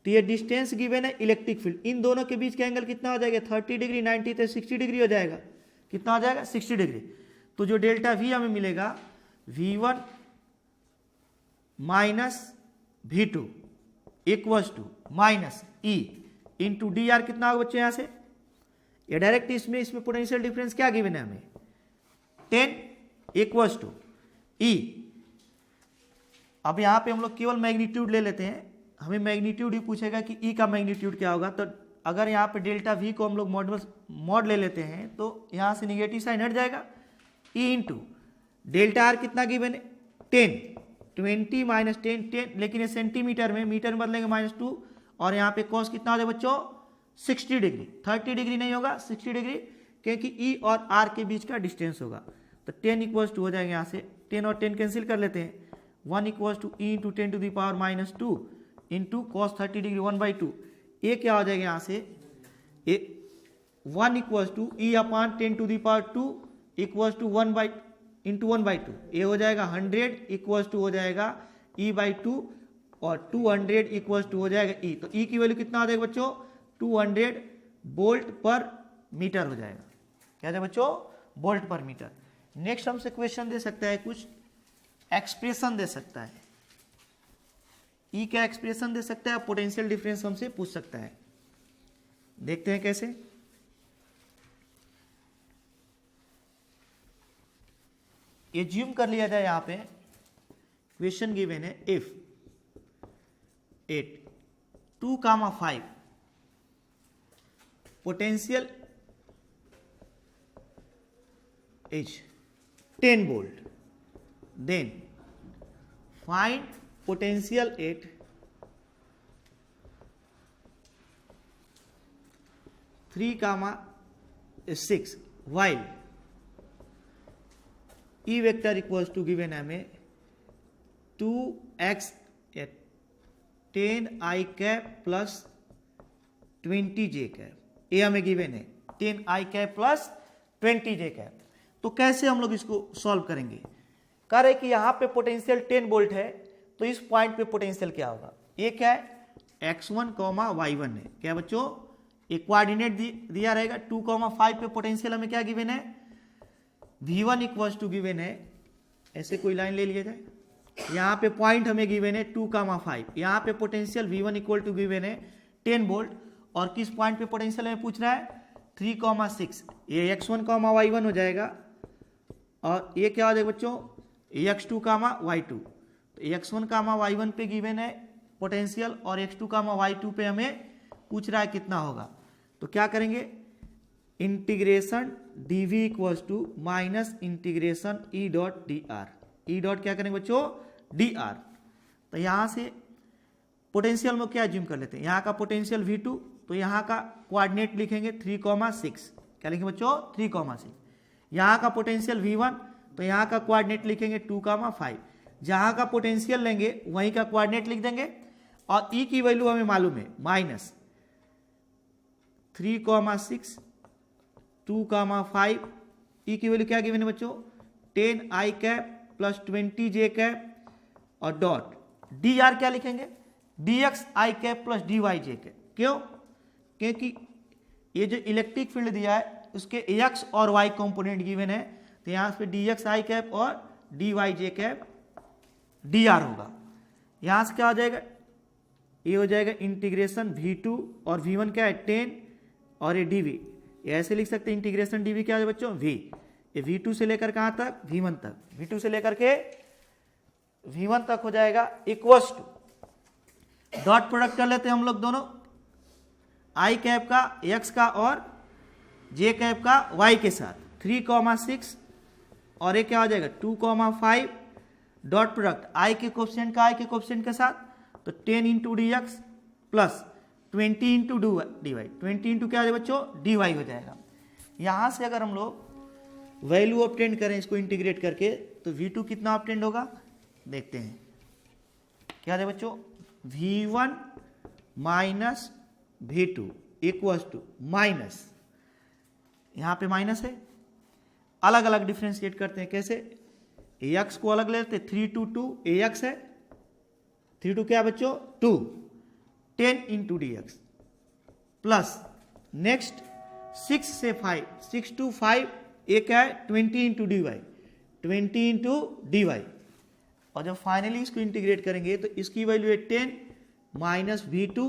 तो ये डिस्टेंस गिवन है इलेक्ट्रिक फील्ड। इन दोनों के बीच का एंगल कितना हो जाएगा? 30 डिग्री, 90 तो 60 डिग्री हो जाएगा। कितना हो जाएगा? 60 डिग्री। तो जो डेल्टा वी हमें मिलेगा V1 minus V2 equals to minus E into d r. कितना होगा बच्चों? यहां से ये डायरेक्ट इसमें पोटेंशियल डिफरेंस क्या गिवन है हमें? 10 इक्वल्स टू ई। अब यहां पे हम लोग केवल मैग्नीट्यूड ले लेते हैं। हमें मैग्नीट्यूड ही पूछेगा कि ई का मैग्नीट्यूड क्या होगा। तो अगर यहाँ पे डेल्टा वी को हम लोग मॉड ले लेते हैं तो यहाँ से निगेटिव साइन हट जाएगा। ई इंटू डेल्टा आर कितना गिवन है? 10, 20 माइनस 10, 10, लेकिन ये सेंटीमीटर में, मीटर में बदलेंगे -2। और यहाँ पे कॉस कितना हो जाए बच्चों? 60 डिग्री। 30 डिग्री नहीं होगा, 60 डिग्री, क्योंकि ई और आर के बीच का डिस्टेंस होगा। तो 10 इक्वल्स टू हो जाएगा, यहाँ से 10 और 10 कैंसिल कर लेते हैं। 1 equals to E into 10 to the power -2 into cos 30 degree 1/2। ये क्या हो जाएगा यहाँ से? 1 equals to E upon 10 to the power 2 equals to 1 into 1/2। ये हो जाएगा 100 इक्वल्स टू हो जाएगा E/2 और 200 इक्वल्स टू हो जाएगा ई। तो ई की वैल्यू कितना हो जाएगा बच्चों? 200 वोल्ट पर मीटर हो जाएगा। क्या है बच्चों? वोल्ट पर मीटर। नेक्स्ट हमसे क्वेश्चन दे सकता है, कुछ एक्सप्रेशन दे सकता है। ई क्या एक्सप्रेशन दे सकता है? पोटेंशियल डिफरेंस हमसे पूछ सकता है। देखते हैं कैसे। एज्यूम कर लिया जाए, यहां पे क्वेश्चन गिवन है if at 2,5 potential is 10 volt, then find potential at 3,6 while E vector equals to given हमें 2x at 10 I cap plus 20 j cap। ये हमें गिवन है 10 I cap plus 20 j cap। तो कैसे हम लोग इसको सॉल्व करेंगे? कह रहे कि यहाँ पे पोटेंशियल 10 वोल्ट है, तो इस पॉइंट पे पोटेंशियल क्या होगा? ये क्या है? x1, y1 है। क्या बच्चों? एक कोऑर्डिनेट दिया रहेगा 2,5 पे पोटेंशियल हमें क्या गिवन है? V1 इक्वल्स टू गिवन है, ऐसे कोई लाइन ले लिया जाए। यहाँ पे पॉइंट हमें गिवन है 2,5, यहाँ पे potential V1 equal to given है 10 वोल्ट, और किस पॉइंट पे पोटेंशियल हमें पूछ रहा है? 3,6। ये x1, y1 हो जाएगा, और ये क्या हो जाएगा बच्चों? x2, y2। तो x1, y1 पे गिवन है पोटेंशियल, और x2, y2 पे हमें पूछ रहा है कितना होगा। तो क्या करेंगे? Integration dv equals to minus integration E dot D r. E dot क्या करेंगे बच्चों? D r. तो यहाँ से पोटेंशियल में क्या एज्यूम कर लेते हैं? यहाँ का पोटेंशियल V2, तो यहाँ का कोऑर्डिनेट लिखेंगे 3,6। क्या लिखेंगे बच्चों? 3,6। यहाँ का पोटेंशियल V1, तो यहाँ का कोऑर्डिनेट लिखेंगे 2,5। जहाँ का पोटेंशियल लेंगे वहीं का कोऑर्डिनेट लिख देंगे, और E की वैल्यू हमें मालूम है माइनस 3,6 2,5। E की वैल्यू क्या गिवन है बच्चों? 10 I cap plus 20 j cap, और डॉट डी आर क्या लिखेंगे? dx I cap plus dy j cap. क्यों? क्योंकि ये जो इलेक्ट्रिक फील्ड दिया है उसके x और y कंपोनेंट गिवन है, तो यहाँ पे dx I कैप और dy j कैप dr होगा। यहाँ से क्या हो जाएगा? ये हो जाएगा इंटीग्रेशन V2, और V1 क्या है? 10, और ये dv। ये ऐसे लिख सकते हैं, इंटीग्रेशन dv क्या है बच्चों? v। ये V2 से लेकर कहाँ तक? V1 तक। V2 से लेकर के V1 तक हो जाएगा इक्वल्स टू, डॉट प्रोडक्ट कर लेते हैं हम लोग दोनों, आई कैप का x का और जे कैप का y के साथ, 3,6 और ये क्या हो जाएगा 2,5, डॉट प्रोडक्ट आई के कोफिशिएंट का आई के कोफिशिएंट के साथ, तो 10 into d x plus 20 into d y, 20 into क्या हो जाएगा बच्चों डी वाई हो जाएगा। यहाँ से अगर हम लोग वैल्यू ऑब्टेंड करें इसको इंटीग्रेट करके, तो V2 कितना ऑब्टेंड होगा देखते हैं, क्या है बच्चों V1 minus V2 equals to minus, यहाँ पे माइनस है, अलग अलग डिफ्रेंशिएट करते हैं कैसे, ax को अलग लेते हैं, 3 to 2 ax है, 3 to क्या बच्चों 2, 10 into d x plus next 6 से 5, 6 to 5 ये क्या है 20 into d y, 20 into d y, और जब फाइनली इसको इंटीग्रेट करेंगे तो इसकी वैल्यू है 10 minus V2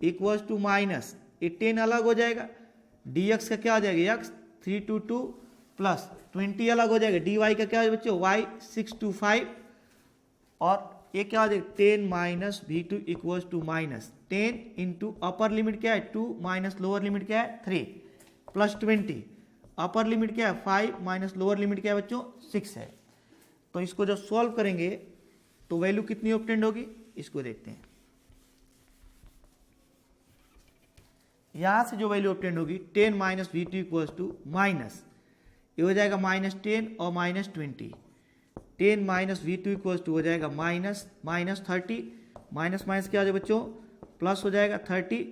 equals to minus, ये 10 अलग हो जाएगा, dx का क्या हो जाएगा x 3 to 2 प्लस 20 अलग हो जाएगा, dy का क्या हो बच्चों y 6 to 5, और ये क्या हो जाएगा 10 minus V2 equals to minus 10 into upper limit क्या है 2 माइनस लोअर लिमिट क्या है 3 प्लस 20, अपर लिमिट क्या है 5 माइनस लोअर लिमिट क्या है बच्चों 6 है। तो इसको जब सॉल्व करेंगे तो वैल्यू कितनी ऑब्टेंड होगी, इसको देखते हैं। यहां से जो वैल्यू ऑब्टेंड होगी 10 minus V2 equals to minus, ये हो जाएगा माइनस 10 और minus 20, 10 minus V2 equals to हो जाएगा माइनस माइनस 30, माइनस माइनस क्या हो जाएगा बच्चों प्लस हो जाएगा 30,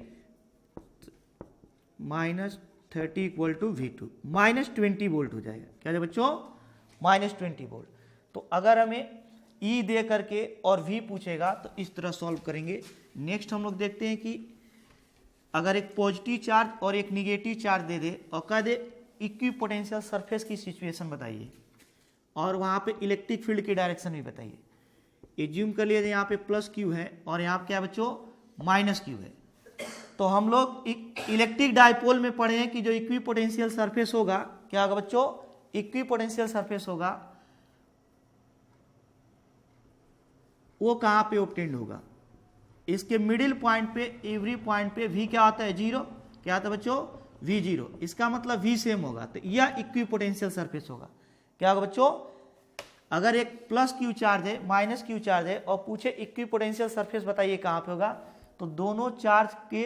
minus 30 equal to V2 minus 20 volt हो जाएगा, क्या है बच्चों माइनस 20 वोल्ट। तो अगर हमें E दे करके और V पूछेगा तो इस तरह सॉल्व करेंगे। नेक्स्ट हम लोग देखते हैं कि अगर एक पॉजिटिव चार्ज और एक निगेटिव चार्ज दे दे और कह दे इक्विपोटेंशियल सरफेस की सिचुएशन बताइए और वहाँ पे इलेक्ट्रिक फील्ड की डायरेक्शन भी बताइए। एज्यूम कर लिए यहाँ पे प्लस Q है और यहाँ पे क्या बच्चों माइनस Q है, तो हम लोग इलेक्ट्रिक डायपोल में पढ़े हैं कि जो इक्विपोटेंशियल सरफेस होगा क्या होगा बच्चों, इक्विपोटेंशियल सरफेस होगा वो कहाँ पे ऑब्टेंड होगा, इसके मिडिल पॉइंट पे, एवरी पॉइंट पे V क्या आता है 0, क्या आता है बच्चों V0, इसका मतलब V सेम होगा, तो यह इक्विपोटेंशियल सरफेस होगा। क्या होगा बच्चों, अगर एक प्लस Q चार्ज है माइनस Q चार्ज है और पूछे इक्विपोटेंशियल सरफेस बताइए कहाँ पे होगा, तो दोनों चार्ज के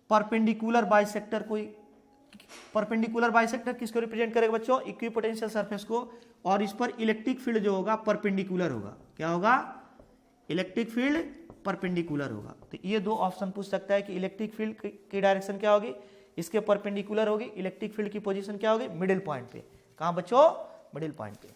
परपेंडिकुलर बाइसेक्टर, कोई परपेंडिकुलर बाइसेक्टर किसको रिप्रेजेंट करेगा बच्चों, इक्विपोटेंशियल सरफेस को, और इस पर इलेक्ट्रिक फील्ड जो होगा परपेंडिकुलर होगा, क्या होगा इलेक्ट्रिक फील्ड परपेंडिकुलर होगा। तो ये दो ऑप्शन पूछ सकता है कि इलेक्ट्रिक फील्ड की डायरेक्शन क्या होगी, इसके परपेंडिकुलर होगी, इलेक्ट्रिक फील्ड की पोजीशन क्या होगी मिडिल पॉइंट पे, कहाँ बच्चों मिडिल पॉइंट पे।